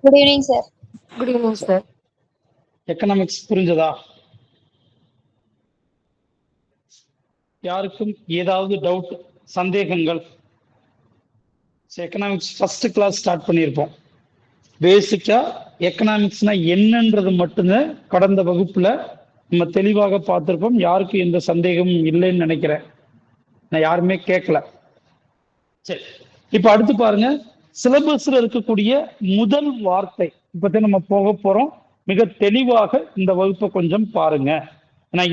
Good evening sir. Good evening sir. Economics புரிஞ்சதா? யாருக்கும் ஏதாவது டவுட், சந்தேகங்கள்? எக்கனாமிக்ஸ் ஃபர்ஸ்ட் கிளாஸ் ஸ்டார்ட் பண்ணியிருப்போம். பேசிக்கா எக்கனாமிக்ஸ்னா என்னன்றது மட்டும்தான் கடந்த வகுப்புல நம்ம தெளிவாக பார்த்திருப்போம். யாருக்கும் எந்த சந்தேகமும் இல்லைன்னு நினைக்கிறேன். நான் யாருமே கேட்கல. சரி, இப்ப அடுத்து பாருங்க, சிலபஸ்ல இருக்கக்கூடிய முதல் வார்த்தை இப்பதான் நம்ம போக போறோம். மிக தெளிவாக இந்த வகுப்பை கொஞ்சம் பாருங்க.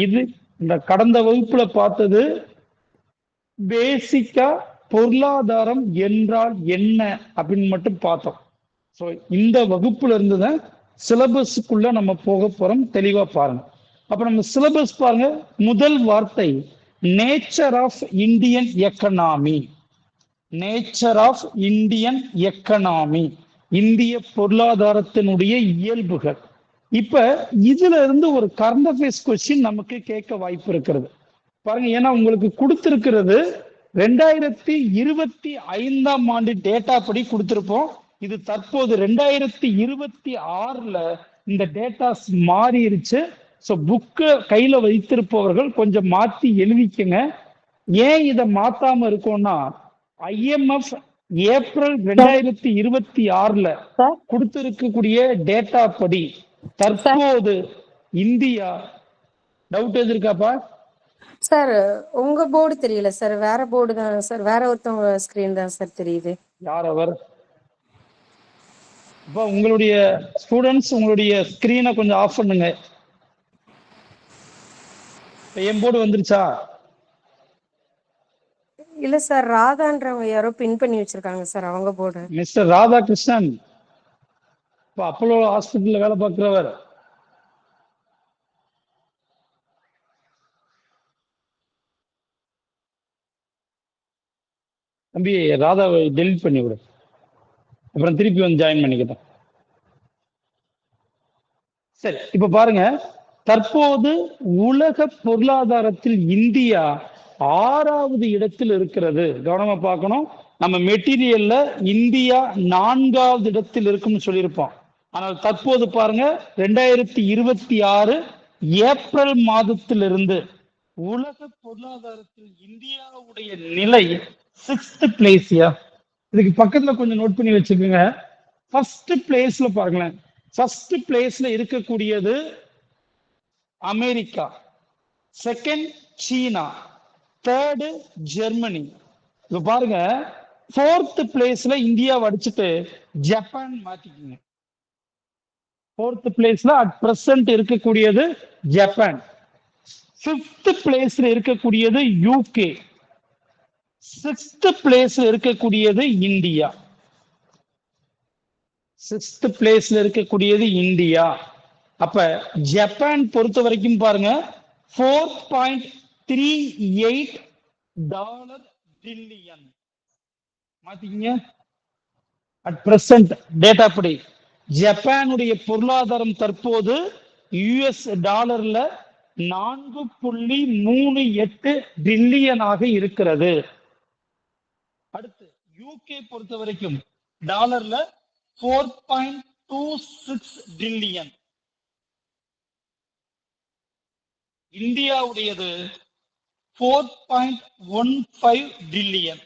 இது இந்த கடந்த வகுப்புல பார்த்தது பேசிக்கா பொருளாதாரம் என்றால் என்ன அப்படின்னு மட்டும் பார்த்தோம். ஸோ இந்த வகுப்புல இருந்துதான் சிலபஸுக்குள்ள நம்ம போக போறோம். தெளிவா பாருங்க. அப்ப நம்ம சிலபஸ் பாருங்க, முதல் வார்த்தை nature of Indian economy. Nature of Indian economy, இந்திய பொருளாதாரத்தினுடைய இயல்புகள். இப்ப இதுல இருந்து ஒரு கரண்ட் அஃபேர்ஸ் கொஸ்டின் நமக்கு கேட்க வாய்ப்பு இருக்கிறது பாருங்க. ஏன்னா உங்களுக்கு கொடுத்திருக்கிறது 2025 ஆண்டு டேட்டா படி கொடுத்திருப்போம். இது தற்போது 2026 இந்த டேட்டாஸ் மாறிடுச்சு. ஸோ புக்கை கையில வைத்திருப்பவர்கள் கொஞ்சம் மாத்தி எழுதிக்கங்க. ஏன் இதை மாத்தாம இருக்கோம்னா, IMF ஏப்ரல் 2026 கொடுத்திருக்கக்கூடிய டேட்டா படி தற்போது இந்தியா, டவுட் எதிர்க்காப்பா சார்? உங்க போர்டு தெரியல சார், வேற போர்டு தான் சார், வேற ஒருத்தவங்க ஸ்கிரீன் தான் சார் தெரியுது. யார் அவர்? இப்போ உங்களுடைய ஸ்டூடெண்ட்ஸ் உங்களுடைய ஸ்கிரீனை கொஞ்சம் ஆஃப் பண்ணுங்க. என் போர்டு வந்துருச்சா? இல்ல சார், ராதான்றவங்க யாரோ பின் பண்ணி வச்சிருக்காங்க சார் அவங்க போர்டு. மிஸ்டர் ராதாகிருஷ்ணன், இப்போ அப்போலோ ஹாஸ்பிட்டல்ல வேலை பார்க்கிறவர். தம்பி, ராதாவை டெலிட் பண்ணி விடு, அப்புறம் திருப்பி வந்து ஜாயின் பண்ணிக்கிட்டேன். சரி, இப்ப பாருங்க, தற்போது உலக பொருளாதாரத்தில் இந்தியா 6வது இடத்தில் இருக்கிறது. கவனமா பார்க்கணும். நம்ம மெட்டீரியல்ல இந்தியா 4வது இடத்தில் இருக்குன்னு சொல்லியிருப்போம். ஆனால் தற்போது பாருங்க, 2026 ஏப்ரல் மாதத்திலிருந்து உலக பொருளாதாரத்தில் இந்தியாவுடைய நிலை 6th பிளேஸ்யா. இதுக்கு பக்கத்துல கொஞ்சம் நோட் பண்ணி வச்சுக்கோங்க. ஃபர்ஸ்ட் பிளேஸ்ல பாருங்களேன். ஃபர்ஸ்ட் பிளேஸ்ல இருக்கக்கூடியது அமெரிக்கா, செகண்ட் சீனா, தேர்டு ஜெர்மனி. இப்ப பாருங்க, 4th பிளேஸ்ல இந்தியாவை அடிச்சுட்டு ஜப்பான் மாத்திக்கீங்க. 4th பிளேஸ்ல அட் பிரசன்ட் இருக்கக்கூடியது ஜப்பான். 5th பிளேஸ்ல இருக்கக்கூடியது UK. 6th பிளேஸ்ல இருக்கக்கூடியது இந்தியா. 6th பிளேஸ்ல இருக்கக்கூடியது இந்தியா. அப்ப ஜப்பான் பொறுத்த வரைக்கும் பாருங்க, $4.38 பில்லியன். மாத்திக்கீங்க. அட் பிரசன்ட் டேட்டா படி ஜப்பானுடைய பொருளாதாரம் தற்போது US டாலர்ல $4.38 பில்லியனாக இருக்கிறது. அடுத்து UK பொறுத்த வரைக்கும் டாலர்ல $4.26 பில்லியன். இந்தியாவுடையது 4.15 பில்லியன்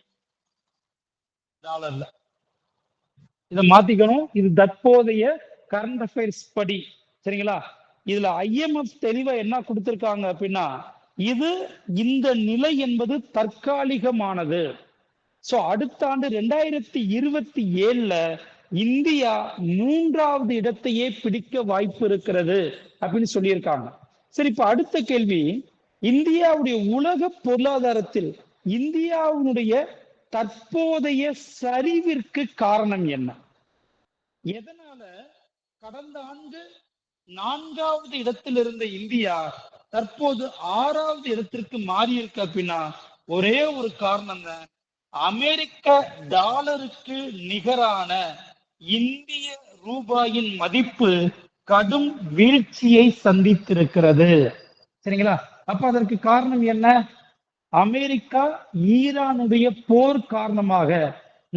டாலர்ல. இதை மாத்திக்கணும். இது தற்போதைய கரண்ட் அஃபேர்ஸ் படி, சரிங்களா? இதுல IMF தெளிவா என்ன கொடுத்திருக்காங்க அப்படின்னா, இது இந்த நிலை என்பது தற்காலிகமானது. சோ அடுத்த ஆண்டு 2027 இந்தியா 3வது இடத்தையே பிடிக்க வாய்ப்பு இருக்கிறது அப்படின்னு சொல்லியிருக்காங்க. சரி, இப்ப அடுத்த கேள்வி, இந்தியாவுடைய உலக பொருளாதாரத்தில் இந்தியாவுடைய தற்போதைய சரிவிற்கு காரணம் என்ன? எதனால கடந்த ஆண்டு 4வது இடத்தில் இருந்த இந்தியா தற்போது 6வது இடத்திற்கு மாறி இருக்கு அப்படின்னா, ஒரே ஒரு காரணம் தான், அமெரிக்க டாலருக்கு நிகரான இந்திய ரூபாயின் மதிப்பு கடும் வீழ்ச்சியை சந்தித்திருக்கிறது. சரிங்களா? அப்ப அதற்கு காரணம் என்ன? அமெரிக்கா ஈரானுடைய போர் காரணமாக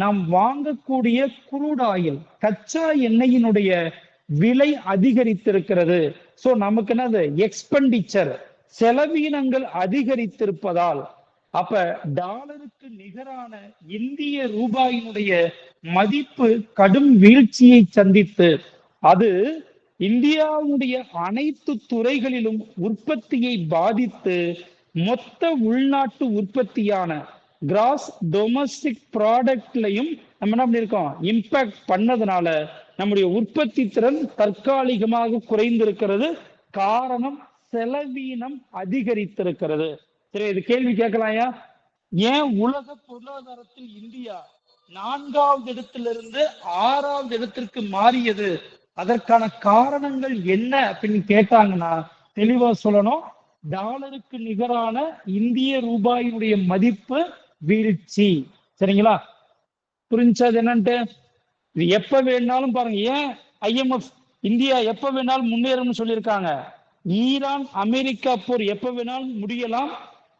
நாம் வாங்கக்கூடிய குரூட் ஆயில் கச்சா எண்ணெயினுடைய விலை அதிகரித்திருக்கிறது. சோ நமக்கு என்னது எக்ஸ்பெண்டிச்சர் செலவீனங்கள் அதிகரித்திருப்பதால் அப்ப டாலருக்கு நிகரான இந்திய ரூபாயினுடைய மதிப்பு கடும் வீழ்ச்சியை சந்தித்து அது இந்தியாவுடைய அனைத்து துறைகளிலும் உற்பத்தியை பாதித்து மொத்த உள்நாட்டு உற்பத்தியான கிராஸ் டொமஸ்டிக் ப்ராடக்ட்லையும் நம்ம என்ன பண்ணிருக்கோம் இம்பாக்ட் பண்ணதுனால நம்முடைய உற்பத்தி திறன் தற்காலிகமாக குறைந்திருக்கிறது. காரணம் செலவீனம் அதிகரித்திருக்கிறது. சரி, இது கேள்வி கேட்கலாம்யா. ஏன் உலக பொருளாதாரத்தில் இந்தியா 4வது இடத்திலிருந்து 6வது இடத்திற்கு மாறியது? அதற்கான காரணங்கள் என்ன அப்படின்னு கேட்டாங்கன்னா தெளிவா சொல்லணும். டாலருக்கு நிகரான இந்திய ரூபாயினுடைய மதிப்பு வீழ்ச்சி. சரிங்களா? புரிஞ்சது என்னன்ட்டு? இது எப்ப வேணாலும் பாருங்க. ஏன் IMF இந்தியா எப்ப வேணாலும் முன்னேறும்னு சொல்லியிருக்காங்க? ஈரான் அமெரிக்கா போர் எப்ப வேணாலும் முடியலாம்.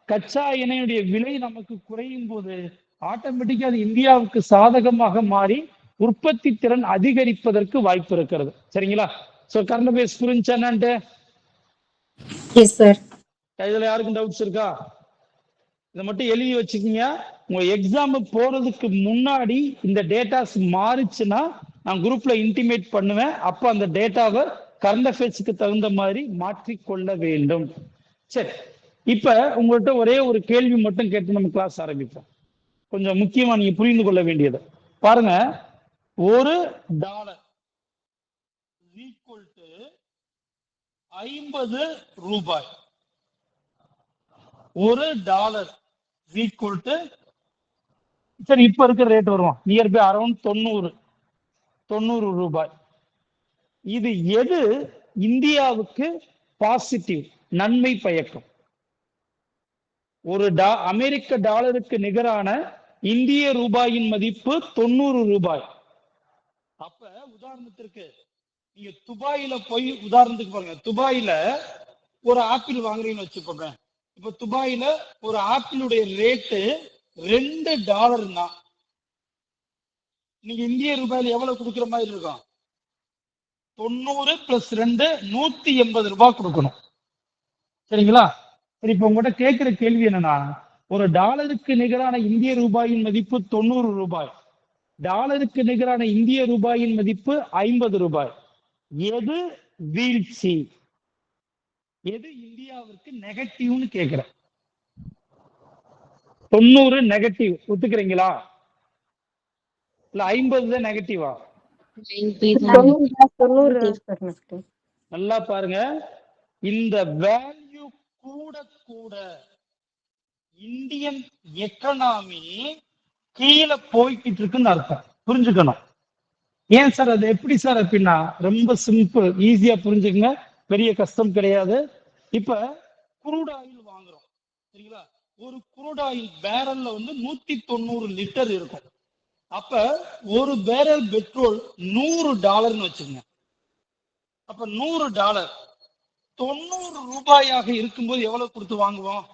கச்சா எண்ணெயுடைய விலை நமக்கு குறையும் போது ஆட்டோமேட்டிக்கா அது இந்தியாவுக்கு சாதகமாக மாறி உற்பத்தி திறன் அதிகரிப்பதற்கு வாய்ப்பு இருக்கிறது. சரிங்களா? சோ கரண்ட் பேஸ் புரிஞ்சா என்னன்ட்டு? Yes sir. இதுல யாருக்கும் டவுட்ஸ் இருக்கா? இதை மட்டும் எழுதி வச்சுக்கீங்க. உங்க எக்ஸாம் போறதுக்கு முன்னாடி இந்த டேட்டாஸ் மாறிச்சுன்னா நான் குரூப்ல இன்டிமேட் பண்ணுவேன். அப்ப அந்த டேட்டாவை கரண்ட் அஃபேர்ஸ்க்கு தகுந்த மாதிரி மாற்றிக்கொள்ள வேண்டும். சரி, இப்ப உங்கள்கிட்ட ஒரே ஒரு கேள்வி மட்டும் கேட்டு நம்ம கிளாஸ் ஆரம்பிப்போம். கொஞ்சம் முக்கியமா நீங்க புரிந்து கொள்ள வேண்டியது பாருங்க. ஒரு டாலர் ஈக்குவல் டு 50 ரூபாய். ஒரு டாலர் ஈக்குவல் டு சரி இப்ப இருக்கிற ரேட் வருவோம் நியர்பை அரௌண்ட் 90 ரூபாய். இது எது இந்தியாவுக்கு பாசிட்டிவ் நன்மை பயக்கும்? ஒரு அமெரிக்க டாலருக்கு நிகரான இந்திய ரூபாயின் மதிப்பு 90 ரூபாய். அப்ப உதாரணத்திற்கு நீங்க துபாயில போய் உதாரணத்துக்கு பாருங்க. துபாயில ஒரு ஆப்பிள் வாங்குறீங்கன்னு வச்சுக்கோங்க. இப்ப துபாயில ஒரு ஆப்பிளுடைய ரேட்டு $2 நீங்க இந்திய ரூபாயில எவ்வளவு கொடுக்குற மாதிரி இருக்கும்? 90 + 2 180 ரூபாய் கொடுக்கணும். சரிங்களா? சரி, இப்ப உங்கள்கிட்ட கேட்கிற கேள்வி என்னன்னா, ஒரு டாலருக்கு நிகரான இந்திய ரூபாயின் மதிப்பு 90 ரூபாய், டாலருக்கு நிகரான இந்திய ரூபாயின் மதிப்பு 50 ரூபாய். எது வீழ்ச்சி? எது இந்தியாவிற்கு நெகட்டிவ்னு கேட்கிறேன். 90 நெகட்டிவ் ஒத்துக்கிறீங்களா? இல்ல 50 நெகட்டிவா? நல்லா பாருங்க. இந்த வேல்யூ கூட கூட இந்தியன் எக்கனாமி கீழே போய்கிட்டு இருக்குன்னு அர்த்தம். புரிஞ்சுக்கணும். ஏன் சார் அது எப்படி சார் அப்படின்னா ரொம்ப சிம்பிள், ஈஸியா புரிஞ்சுக்கங்க, பெரிய கஷ்டம் கிடையாது. இப்ப குரூட் ஆயில் வாங்குறோம் சரிங்களா? ஒரு குரூட் ஆயில் பேரல்ல 190 லிட்டர் இருக்கும். அப்ப ஒரு பேரல் பெட்ரோல் $100 வச்சுங்க. அப்ப $100 90 ரூபாயாக இருக்கும்போது எவ்வளவு கொடுத்து வாங்குவோம்?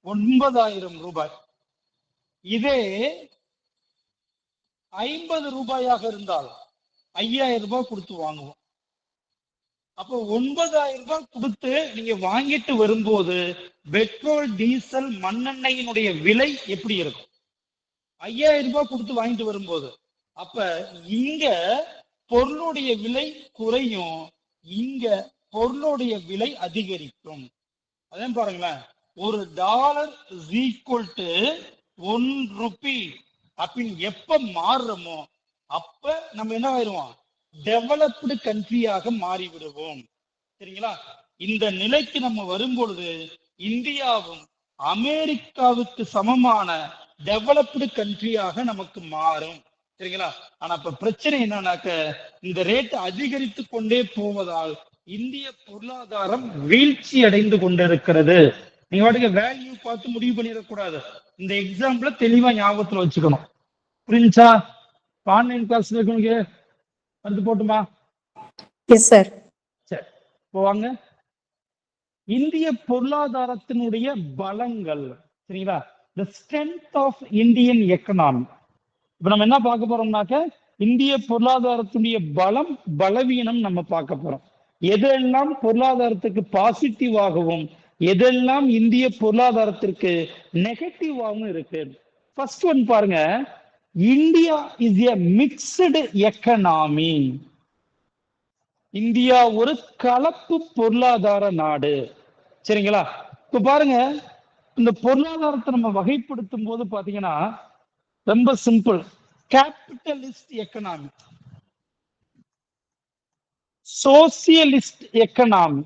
9000 ரூபாய். இதே 50 ரூபாயாக இருந்தால் 5000 ரூபாய் கொடுத்து வாங்குவோம். அப்போ 9000 ரூபாய் கொடுத்து நீங்க வாங்கிட்டு வரும்போது பெட்ரோல் டீசல் மண்ணெண்ணெயினுடைய விலை எப்படி இருக்கும்? 5000 ரூபாய் கொடுத்து வாங்கிட்டு வரும்போது. அப்ப இங்க பொருளுடைய விலை குறையும், இங்க பொருளுடைய விலை அதிகரிக்கும். அதான் பாருங்களேன், ஒரு டாலர் ஈக்குவல் டு 1 ரூபி அப்படின்னு எப்ப மாறுறோமோ அப்ப நம்ம என்ன ஆயிடுவோம்? டெவலப்டு கண்ட்ரியாக மாறிவிடுவோம். சரிங்களா? இந்த நிலைக்கு நம்ம வரும்பொழுது இந்தியாவும் அமெரிக்காவுக்கு சமமான டெவலப்டு கண்ட்ரியாக நமக்கு மாறும். சரிங்களா? ஆனா இப்ப பிரச்சனை என்னன்னாக்க இந்த ரேட் அதிகரித்து கொண்டே போவதால் இந்திய பொருளாதாரம் வீழ்ச்சி அடைந்து கொண்டிருக்கிறது. நீங்க வாட்டுக்கு வேல்யூ பார்த்து முடிவு பண்ணிடக்கூடாது. இந்த எக்ஸாம்பிள தெளிவா ஞாபகத்துல வச்சுக்கணும். புரிஞ்சா? ஆன்லைன் கிளாஸ் இருக்கவங்க வந்து போட்டுமா? Yes sir. சரி, போவாங்க. இந்திய பொருளாதாரத்தினுடைய பலங்கள் சரிங்களா? The strength of Indian economy. இப்ப நம்ம என்ன பார்க்க போறோம்னாக்க இந்திய பொருளாதாரத்துடைய பலம் பலவீனம் நம்ம பார்க்க போறோம். எதெல்லாம் பொருளாதாரத்துக்கு பாசிட்டிவாகவும் எதெல்லாம் இந்திய பொருளாதாரத்திற்கு நெகட்டிவாகவும் இருக்கு. ஃபர்ஸ்ட் ஒன் பாருங்க, India is a mixed economy. India ஒரு கலப்பு பொருளாதார நாடு. சரிங்களா? இப்ப பாருங்க, இந்த பொருளாதாரத்தை நம்ம வகைப்படுத்தும் போது பாத்தீங்கன்னா ரொம்ப simple. Capitalist economy, socialist economy,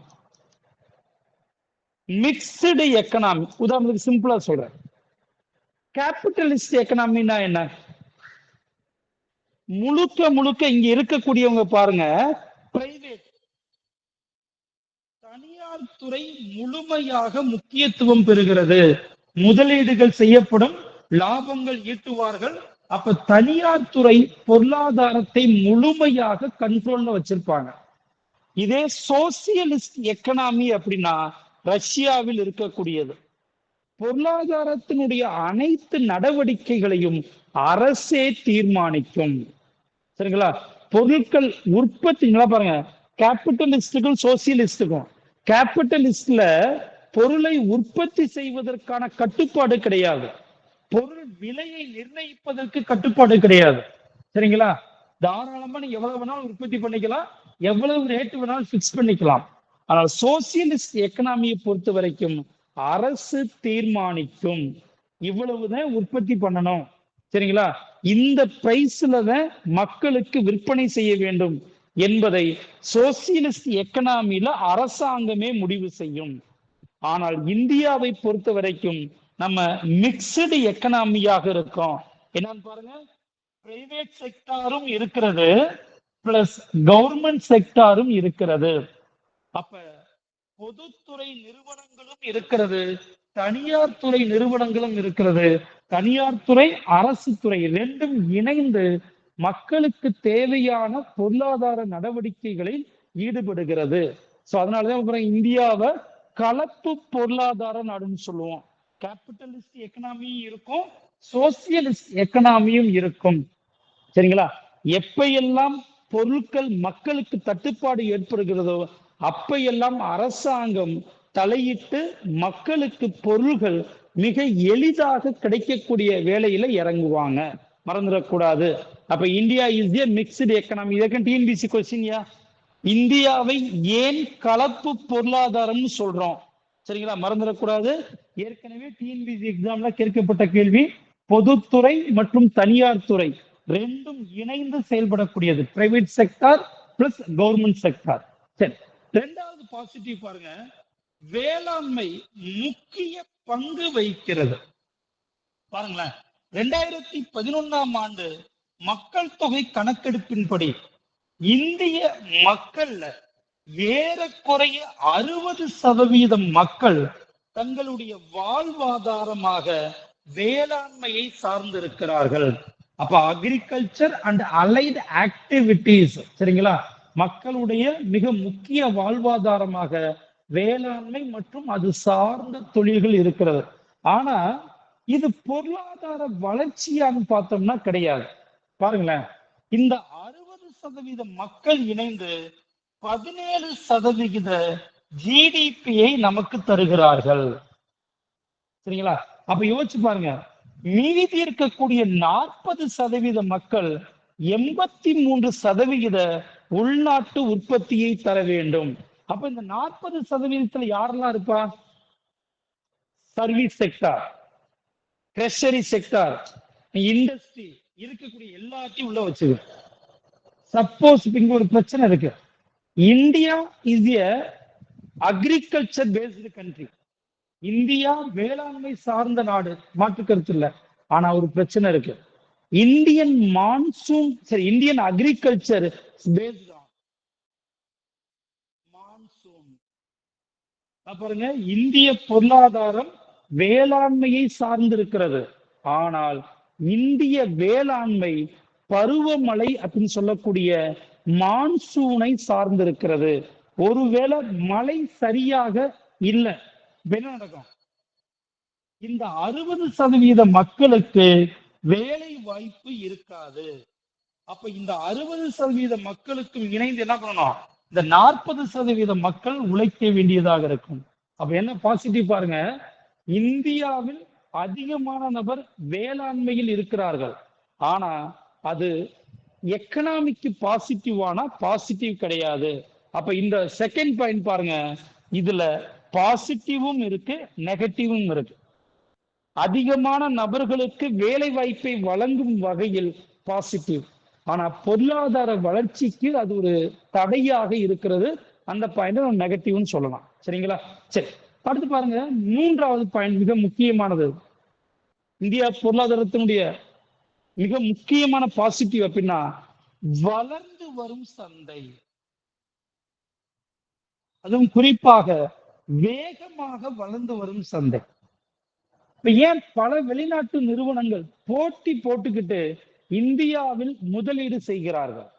mixed economy. உதாரணத்துக்கு சிம்பிளா சொல்றேன். கேபிட்டலிஸ்ட் எக்கனாமின்னா என்ன? முழுக்க முழுக்க இங்க இருக்கக்கூடியவங்க பாருங்க, பிரைவேட் தனியார் துறை முழுமையாக முக்கியத்துவம் பெறுகிறது. முதலீடுகள் செய்யப்படும், லாபங்கள் ஈட்டுவார்கள். அப்ப தனியார் துறை பொருளாதாரத்தை முழுமையாக கண்ட்ரோல்ல வச்சிருப்பாங்க. இதே சோசியலிஸ்ட் எக்கனாமி அப்படின்னா ரஷ்யாவில் இருக்கக்கூடியது. பொருளாதாரத்தினுடைய அனைத்து நடவடிக்கைகளையும் அரசே தீர்மானிக்கும். சரிங்களா? பொருட்கள் உற்பத்தி பாருங்க, கேபிட்டலிஸ்டுக்கும் சோசியலிஸ்டுக்கும், கேபிட்டலிஸ்ட்ல பொருளை உற்பத்தி செய்வதற்கான கட்டுப்பாடு கிடையாது, பொருள் விலையை நிர்ணயிப்பதற்கு கட்டுப்பாடு கிடையாது. சரிங்களா? தாராளமா நீங்க எவ்வளவு வேணாலும் உற்பத்தி பண்ணிக்கலாம், எவ்வளவு ரேட் வேணாலும் பிக்ஸ் பண்ணிக்கலாம். ஆனால் சோசியலிஸ்ட் எக்கனாமியை பொறுத்த வரைக்கும் அரசு தீர்மானிக்கும், இவ்வளவுதான் உற்பத்தி பண்ணணும். சரிங்களா? இந்த பிரைஸ்ல தான் மக்களுக்கு விற்பனை செய்ய வேண்டும் என்பதை சோசியலிஸ்ட் எக்கனாமியில அரசாங்கமே முடிவு செய்யும். ஆனால் இந்தியாவை பொறுத்த வரைக்கும் நம்ம மிக்சடு எக்கனாமியாக இருக்கோம். என்னன்னு பாருங்க, பிரைவேட் செக்டாரும் இருக்கிறது, பிளஸ் கவர்மெண்ட் செக்டாரும் இருக்கிறது. அப்ப பொதுத்துறை நிறுவனங்களும் இருக்கிறது, தனியார் துறை நிறுவனங்களும் இருக்கிறது. தனியார் துறை அரசு துறை ரெண்டும் இணைந்து மக்களுக்கு தேவையான பொருளாதார நடவடிக்கைகளில் ஈடுபடுகிறது. சோ அதனாலதான் இந்தியாவை கலப்பு பொருளாதார நாடுன்னு சொல்லுவோம். கேபிட்டலிஸ்ட் எக்கனாமியும் இருக்கும், சோசியலிஸ்ட் எக்கனாமியும் இருக்கும். சரிங்களா? எப்பையெல்லாம் பொருட்கள் மக்களுக்கு தட்டுப்பாடு ஏற்படுகிறதோ அப்பையெல்லாம் அரசாங்கம் தலையிட்டு மக்களுக்கு பொருள்கள் மிக எளிதாக கிடைக்கக்கூடிய வேலையில இறங்குவாங்க. மறந்துடக்கூடாது. அப்ப India is a mixed economy. இதற்கு டிஎன்பிசி கொஸ்டின்யா, இந்தியாவை ஏன் கலப்பு பொருளாதாரம்னு சொல்றோம்? சரிங்களா? மறந்துடக்கூடாது. ஏற்கனவே டிஎன்பிசி எக்ஸாம்ல கேட்கப்பட்ட கேள்வி, பொதுத்துறை மற்றும் தனியார் துறை ரெண்டும் இணைந்து செயல்படக்கூடியது, private sector plus government sector. சரி, ரெண்டாவது பாசிட்டிவ் பாருங்க, வேளாண்மை முக்கிய பங்கு வகிக்கிறது. பாருங்களேன், 2011ஆம் ஆண்டு மக்கள் தொகை கணக்கெடுப்பின்படி இந்திய மக்கள்ல ஏறக்குறைய 60% மக்கள் தங்களுடைய வாழ்வாதாரமாக வேளாண்மையை சார்ந்திருக்கிறார்கள். அப்ப அக்ரிகல்ச்சர் அண்ட் அலைட் ஆக்டிவிட்டிஸ், சரிங்களா, மக்களுடைய மிக முக்கிய வாழ்வாதாரமாக வேளாண்மை மற்றும் அது சார்ந்த தொழில்கள் இருக்கிறது. ஆனா இது பொருளாதார வளர்ச்சியான்னு பார்த்தோம்னா கிடையாது. பாருங்களேன், இந்த 60% மக்கள் இணைந்து 17% ஜிடிபியை நமக்கு தருகிறார்கள். சரிங்களா? அப்ப யோசிச்சு பாருங்க, மீதி இருக்கக்கூடிய 40% மக்கள் 83% உள்நாட்டு உற்பத்தியை தர வேண்டும். அப்ப இந்த 40% யாரெல்லாம் இருப்பா? Service sector, treasury sector, industry இருக்கக்கூடிய எல்லாத்தையும் உள்ள வச்சுக்க. சப்போஸ் இங்க ஒரு பிரச்சனை இருக்கு, India is a agriculture based country, India வேளாண்மை சார்ந்த நாடு, மாற்று கருத்து இல்ல. ஆனா ஒரு பிரச்சனை இருக்கு, இந்தியன் மான்சூன், சரி, Indian agriculture based on monsoon. பாருங்க, இந்திய பொருளாதாரம் வேளாண்மையை சார்ந்திருக்கிறது. ஆனால் இந்திய வேளாண்மை பருவமழை அப்படின்னு சொல்லக்கூடிய மான்சூனை சார்ந்திருக்கிறது. ஒருவேளை மழை சரியாக இல்லை, என்ன நடக்கும்? இந்த 60% மக்களுக்கு வேலை வாய்ப்பு இருக்காது. அப்ப இந்த 60% மக்களுக்கும் இணைந்து என்ன பண்ணணும், இந்த 40% மக்கள் உழைக்க வேண்டியதாக இருக்கும். அப்ப என்ன பாசிட்டிவ் பாருங்க, இந்தியாவில் அதிகமான நபர் வேளாண்மையில் இருக்கிறார்கள். ஆனா அது எக்கனாமிக்கு பாசிட்டிவான பாசிட்டிவ் கிடையாது. அப்ப இந்த செகண்ட் பாயிண்ட் பாருங்க, இதுல பாசிட்டிவும் இருக்கு நெகட்டிவும் இருக்கு. அதிகமான நபர்களுக்கு வேலை வாய்ப்பை வழங்கும் வகையில் பாசிட்டிவ், ஆனா பொருளாதார வளர்ச்சிக்கு அது ஒரு தடையாக இருக்கிறது. அந்த பாயிண்ட் நம்ம நெகட்டிவ்னு சொல்லலாம். சரிங்களா? சரி, அடுத்து பாருங்க, மூன்றாவது பாயிண்ட் மிக முக்கியமானது. இந்தியா பொருளாதாரத்தினுடைய மிக முக்கியமான பாசிட்டிவ் அப்படின்னா வளர்ந்து வரும் சந்தை. அதுவும் குறிப்பாக வேகமாக வளர்ந்து வரும் சந்தை. இப்ப ஏன் பல வெளிநாட்டு நிறுவனங்கள் போட்டி போட்டுக்கிட்டு இந்தியாவில் முதலீடு செய்கிறார்கள்?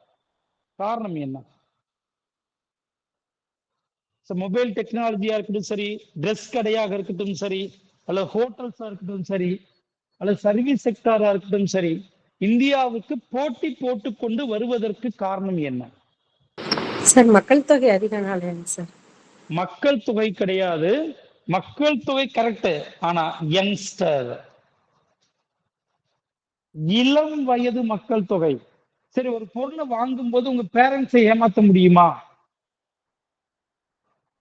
காரணம் என்ன? மொபைல் டெக்னாலஜியா இருக்கட்டும் சரி, ட்ரெஸ் கடையாக இருக்கட்டும் சரி, அல்லது ஹோட்டல்ஸா இருக்கட்டும் சரி, அல்லது சர்வீஸ் செக்டாரா இருக்கட்டும் சரி, இந்தியாவுக்கு போட்டி போட்டு கொண்டு வருவதற்கு காரணம் என்ன சார்? மக்கள் தொகை அதிகனால சார். மக்கள் தொகை கிடையாது, மக்கள் தொகை கரெக்ட். ஆனா யங்ஸ்டர், இளம் வயது மக்கள் தொகை. சரி, ஒரு பொருளை வாங்கும் போது உங்க பேரண்ட்ஸை ஏமாத்த முடியுமா?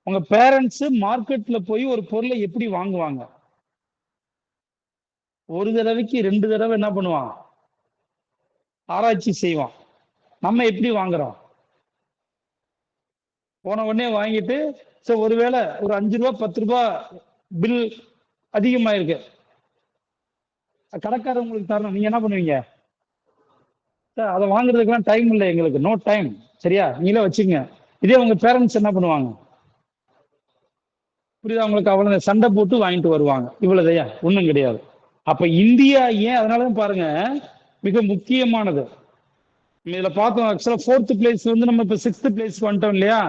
உங்க பேரண்ட்ஸ் மார்க்கெட்ல போய் ஒரு பொருளை எப்படி வாங்குவாங்க? ஒரு தடவைக்கு 2 தடவை என்ன பண்ணுவான்? ஆராய்ச்சி செய்வான். நம்ம எப்படி வாங்குறோம்? போன உடனே வாங்கிட்டு, ஒருவேளை ஒரு 5 ரூபா 10 ரூபாய் பில் அதிகமாயிருக்கு, கடைக்காரர் உங்களுக்கு தரணும், நீங்க என்ன பண்ணுவீங்க? சார் அதை வாங்குறதுக்கெல்லாம் டைம் இல்லை எங்களுக்கு, நோ டைம், சரியா, நீங்களே வச்சுங்க. இதே உங்க பேரண்ட்ஸ் என்ன பண்ணுவாங்க? புரியுதா உங்களுக்கு? அவ்வளவு சண்டை போட்டு வாங்கிட்டு வருவாங்க. இவ்வளவுதையா, ஒண்ணும் கிடையாது. அப்ப இந்தியா ஏன், அதனாலதான் பாருங்க மிக முக்கியமானது. இதுல பார்த்தோம், ஆக்சுவலா 4th பிளேஸ் வந்து நம்ம இப்ப 6th பிளேஸ்க்கு வந்துட்டோம் இல்லையா?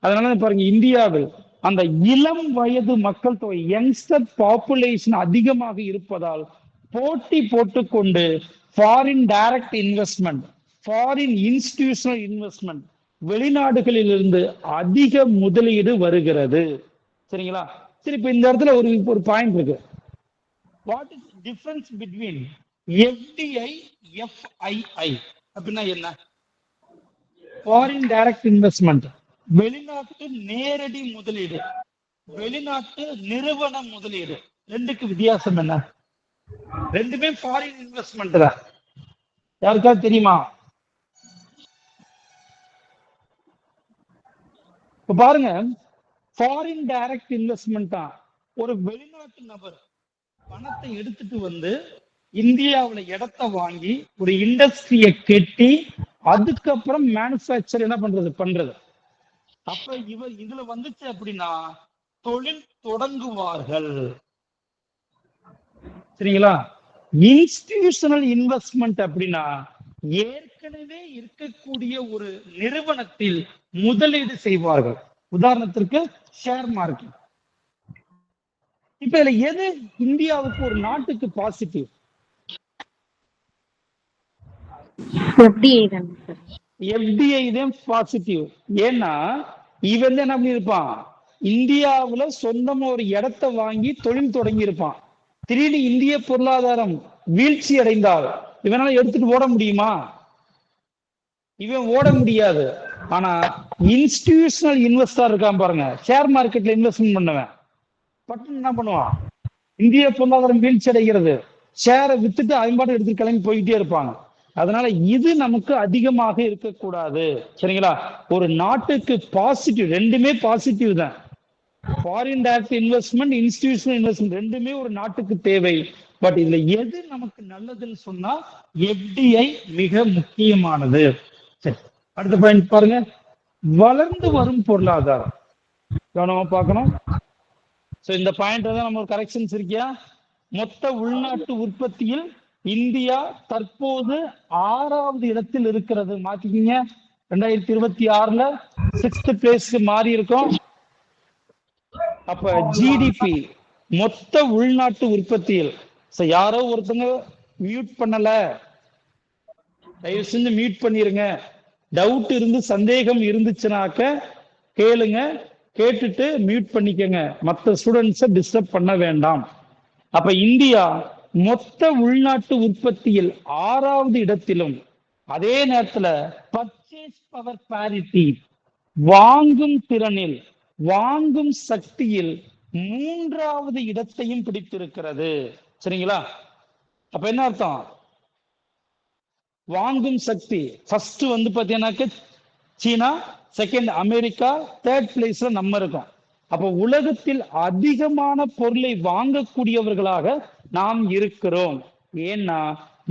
அதனால பாருங்க, இந்தியாவில் அந்த இளம் வயது மக்கள் தொகை, யங்ஸ்டர் பாப்புலேஷன் அதிகமாக இருப்பதால் போட்டி போட்டுக்கொண்டு foreign direct investment, foreign institutional investment, வெளிநாடுகளில் இருந்து அதிக முதலீடு வருகிறது. சரிங்களா? சரி, இப்ப இந்த இடத்துல ஒரு பாயிண்ட் இருக்கு. What is difference between FDI FII அப்படின்னா என்ன? ஃபாரின் டைரக்ட் இன்வெஸ்ட்மெண்ட், வெளிநாட்டு நேரடி முதலீடு, வெளிநாட்டு நிறுவன முதலீடு. ரெண்டுக்கு வித்தியாசம் என்ன? ரெண்டுமே ஃபாரின் இன்வெஸ்ட்மெண்ட் தான். யாருக்காவது தெரியுமா? இப்ப பாருங்க, ஃபாரின் டைரக்ட் இன்வெஸ்ட்மெண்ட் தான் ஒரு வெளிநாட்டு நபர் பணத்தை எடுத்துட்டு வந்து இந்தியாவுல இடத்தை வாங்கி ஒரு இண்டஸ்ட்ரியை கட்டி அதுக்கப்புறம் மேனுஃபேக்சர் என்ன பண்றது. அப்ப இதுல வந்துச்சு அப்படின்னா தொழில் தொடங்குவார்கள். சரிங்களா? இன்ஸ்டிடியூஷனல் இன்வெஸ்ட்மெண்ட் அப்படின்னா ஏற்கனவே இருக்கக்கூடிய ஒரு நிறுவனத்தில் முதலீடு செய்வார்கள். உதாரணத்திற்கு ஷேர் மார்க்கெட். இப்ப இதுல எது இந்தியாவுக்கு, ஒரு நாட்டுக்கு பாசிட்டிவ்? எஃப்டிஐ தான் பாசிட்டிவ். ஏன்னா இவன் என்ன பண்ணிருப்பான், இந்தியாவுல சொந்தமா ஒரு இடத்தை வாங்கி தொழில் தொடங்கி இருப்பான். திடீர்னு இந்திய பொருளாதாரம் வீழ்ச்சி அடைந்தால் இவனால எடுத்துட்டு ஓட முடியுமா? இவன் ஓட முடியாது. ஆனா இன்ஸ்டிடியூஷனல் இன்வெஸ்டர் இருக்கான் பாருங்க, ஷேர் மார்க்கெட்ல இன்வெஸ்ட்மெண்ட் பண்ணுவேன், பட்டு என்ன பண்ணுவான், இந்திய பொருளாதாரம் வீழ்ச்சி அடைகிறது, ஷேரை வித்துட்டு அவன்பாட்டு எடுத்து கிளம்பி போயிட்டே இருப்பாங்க. அதனால இது நமக்கு அதிகமாக இருக்கக்கூடாது. சரிங்களா? ஒரு நாட்டுக்கு பாசிட்டிவ், ரெண்டுமே பாசிட்டிவ் தான். Foreign direct investment, institutional investment ரெண்டுமே ஒரு நாட்டுக்கு தேவை. பட் இதுல எது நமக்கு நல்லதுன்னு சொன்னா எஃப்டிஐ மிக முக்கியமானது. சரி, அடுத்த பாயிண்ட் பாருங்க, வளர்ந்து வரும் பொருளாதாரம். கவனமா பார்க்கணும். இந்த பாயிண்ட் தான் நம்ம ஒரு கரெக்ஷன்ஸ் இருக்கியா? மொத்த உள்நாட்டு உற்பத்தியில் இந்தியா தற்போது 6வது இடத்தில் இருக்கிறது. மாத்திக்கிங்க, 2026ல 6th பிளேஸ்க்கு மாறி இருக்கும். அப்ப ஜிடிபி, மொத்த உள்நாட்டு உற்பத்தியில். யாரோ ஒருத்தங்க மியூட் பண்ணல, தயவு செஞ்சு மியூட் பண்ணிருங்க. டவுட் இருந்து சந்தேகம் இருந்துச்சுனாக்க கேளுங்க, கேட்டுட்டு மியூட் பண்ணிக்கங்க. மற்ற ஸ்டூடெண்ட்ஸை டிஸ்டர்ப் பண்ண வேண்டாம். அப்ப இந்தியா மொத்த உள்நாட்டு உற்பத்தியில் 6வது இடத்திலும், அதே நேரத்துல பர்ச்சேஸ் பவர் பாரிட்டி, வாங்கும் திறனில், வாங்கும் சக்தியில் 3வது இடத்தையும் பிடித்திருக்கிறது. சரிங்களா? அப்ப என்ன அர்த்தம்? வாங்கும் சக்தி ஃபர்ஸ்ட் பாத்தீங்கன்னாக்க சீனா, செகண்ட் அமெரிக்கா, தேர்ட் பிளேஸ்ல நம்ம இருக்கோம். அப்ப உலகத்தில் அதிகமான பொருளை வாங்கக்கூடியவர்களாக நாம் இருக்கிறோம். ஏன்னா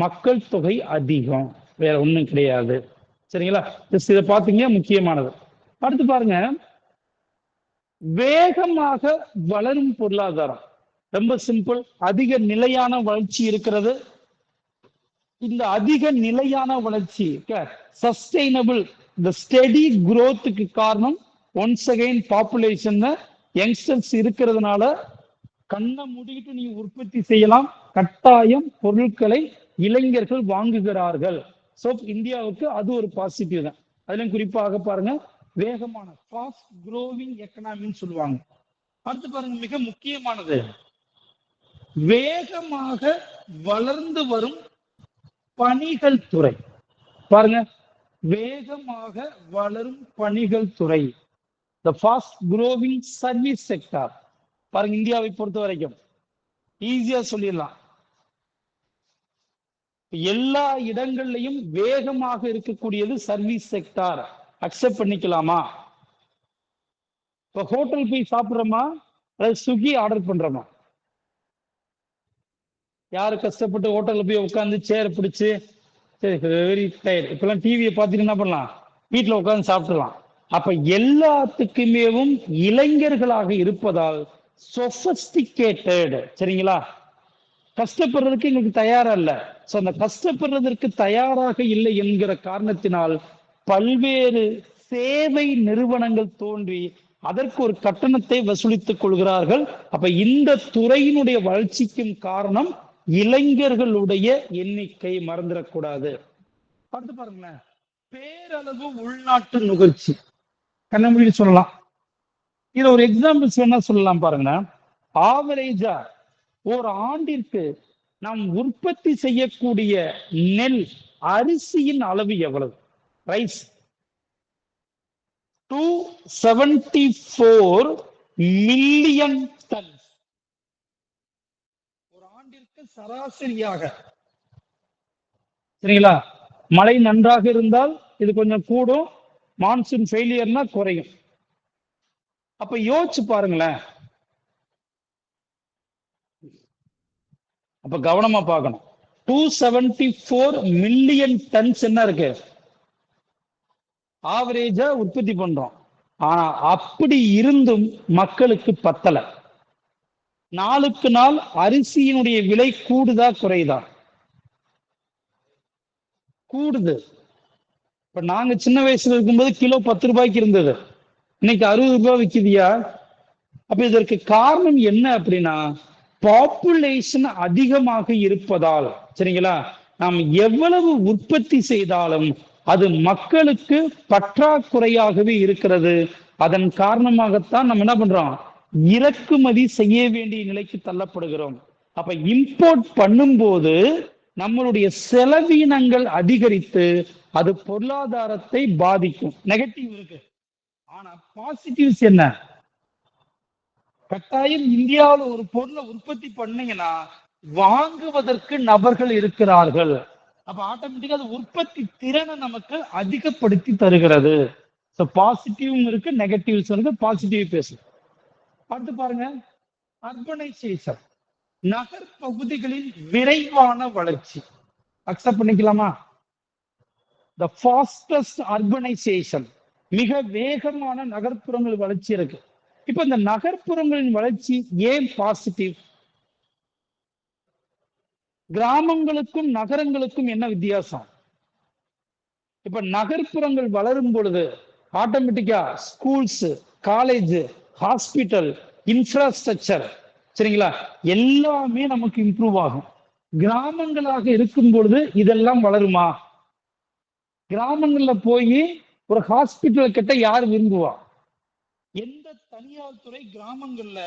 மக்கள் தொகை அதிகம், வேற ஒண்ணும் கிடையாது. சரிங்களா? இதை பாத்தீங்க, முக்கியமானது. அடுத்து பாருங்க, வேகமாக வளரும் பொருளாதாரம். ரொம்ப சிம்பிள். அதிக நிலையான வளர்ச்சி இருக்கிறது. இந்த அதிக நிலையான வளர்ச்சி, சஸ்டைனபிள், இந்த ஸ்டெடி குரோத்துக்கு காரணம் ஒன்ஸ் அகைன் பாப்புலேஷன், யங்ஸ்டர்ஸ் இருக்கிறதுனால கண்ணை மூடிட்டு நீ உற்பத்தி செய்யலாம். கட்டாயம் பொருட்களை இளைஞர்கள் வாங்குகிறார்கள். சோ இந்தியாவுக்கு அது ஒரு பாசிட்டிவ் தான். அதுலயும் குறிப்பாக பாருங்க, வேகமான ஃபாஸ்ட் க்ரோவிங் எக்கனாமின்னு சொல்லுவாங்க. அடுத்து பாருங்க, மிக முக்கியமானது, வேகமாக வளர்ந்து வரும் பணிகள் துறை. பாருங்க, வேகமாக வளரும் பணிகள் துறை, the fast growing service sector. பாருங்க, இந்தியாவை பொறுத்த வரைக்கும் ஈஸியா சொல்லிடலாம். எல்லா இடங்கள்லையும் வேகமாக இருக்கக்கூடியது சர்வீஸ் செக்டார். அக்செப்ட் பண்ணிக்கலாமா? இப்ப ஹோட்டல் போய் சாப்பிடுறோமா, அதாவது ஸ்விக்கி ஆர்டர் பண்றோமா? யாரு கஷ்டப்பட்டு ஹோட்டல்ல போய் உட்காந்து சேர் பிடிச்சு, சரி வெரி டயர்ட், இப்பெல்லாம் டிவியை பார்த்துட்டு என்ன பண்ணலாம், வீட்டுல உட்காந்து சாப்பிடலாம். அப்ப எல்லாத்துக்குமேவும் இளைஞர்களாக இருப்பதால் சொபஸ்டிகேட்டட். சரிங்களா? கஷ்டப்படுறதுக்கு எங்களுக்கு தயாரா இல்ல. சோ அந்த கஷ்டப்படுறதற்கு தயாராக இல்லை என்கிற காரணத்தினால் பல்வேறு சேவை நிறுவனங்கள் தோன்றி அதற்கு ஒரு கட்டணத்தை வசூலித்துக் கொள்கிறார்கள். அப்ப இந்த துறையினுடைய வளர்ச்சிக்கும் காரணம் இளைஞர்களுடைய எண்ணிக்கை, மறந்துடக்கூடாது. அடுத்து பாருங்களேன், பேரளவு உள்நாட்டு நுகர்ச்சி. கண்ணமொழி சொல்லலாம். இதுல ஒரு எக்ஸாம்பிள்ஸ் வேணா சொல்லலாம். பாருங்க, ஆவரேஜா ஒரு ஆண்டிற்கு நாம் உற்பத்தி செய்யக்கூடிய நெல், அரிசியின் அளவு எவ்வளவு? Rice 274 million ton. ஒரு ஆண்டிற்கு சராசரியாக. சரிங்களா? மழை நன்றாக இருந்தால் இது கொஞ்சம் கூடும், மான்சூன் ஃபெயிலியர்னா குறையும். அப்ப யோசிச்சு பாருங்களேன். அப்ப கவனமா பார்க்கணும். 274 மில்லியன் டன்ஸ் என்ன இருக்கு, ஆவரேஜா உற்பத்தி பண்றோம். ஆனா அப்படி இருந்தும் மக்களுக்கு பத்தல. நாளுக்கு நாள் அரிசியினுடைய விலை கூடுதா குறையுதா? கூடுது. இப்ப நாங்க சின்ன வயசுல இருக்கும்போது கிலோ 10 ரூபாய்க்கு இருந்தது, இன்னைக்கு 60 ரூபாய் விக்குதியா? அப்ப இதற்கு காரணம் என்ன அப்படின்னா, பாப்புலேஷன் அதிகமாக இருப்பதால். சரிங்களா? நாம் எவ்வளவு உற்பத்தி செய்தாலும் அது மக்களுக்கு பற்றாக்குறையாகவே இருக்கிறது. அதன் காரணமாகத்தான் நம்ம என்ன பண்றோம், இறக்குமதி செய்ய வேண்டிய நிலைக்கு தள்ளப்படுகிறோம். அப்ப இம்போர்ட் பண்ணும்போது நம்மளுடைய செலவினங்கள் அதிகரித்து அது பொருளாதாரத்தை பாதிக்கும். நெகட்டிவ் இருக்கு. ஆனா பாசிட்டிவ்ஸ் என்ன? கட்டாயம் இந்தியாவில் ஒரு பொருளை உற்பத்தி பண்ணீங்கன்னா வாங்குவதற்கு நபர்கள் இருக்கிறார்கள். அப்ப ஆட்டோமேட்டிக்கா அது உற்பத்தி திறனை நமக்கு அதிகப்படுத்தி தருகிறது. பாசிட்டிவும் இருக்கு, நெகட்டிவ்ஸ் இருக்கு. பாசிட்டிவ் பேசும். அடுத்து பாருங்க, அர்பனைசேஷன், நகர் பகுதிகளின் விரைவான வளர்ச்சி. அக்செப்ட் பண்ணிக்கலாமா? த ஃபாஸ்டஸ்ட் அர்பனைசேஷன், மிக வேகமான நகர்ப்புறங்கள் வளர்ச்சி இருக்கு. இப்ப இந்த நகர்ப்புறங்களின் வளர்ச்சி ஏன் பாசிட்டிவ்? கிராமங்களுக்கும் நகரங்களுக்கும் என்ன வித்தியாசம்? இப்ப நகர்ப்புறங்கள் வளரும் பொழுது ஆட்டோமேட்டிக்கா ஸ்கூல்ஸ், காலேஜ், ஹாஸ்பிட்டல், இன்ஃப்ராஸ்ட்ரக்சர் சரிங்களா? எல்லாமே நமக்கு இம்ப்ரூவ் ஆகும். கிராமங்களாக இருக்கும் பொழுது இதெல்லாம் வளருமா? கிராமங்கள்ல போய் ஒரு ஹாஸ்பிட்டல் கிட்ட யார் விரும்புவா? எந்த தனியார் துறை கிராமங்கள்ல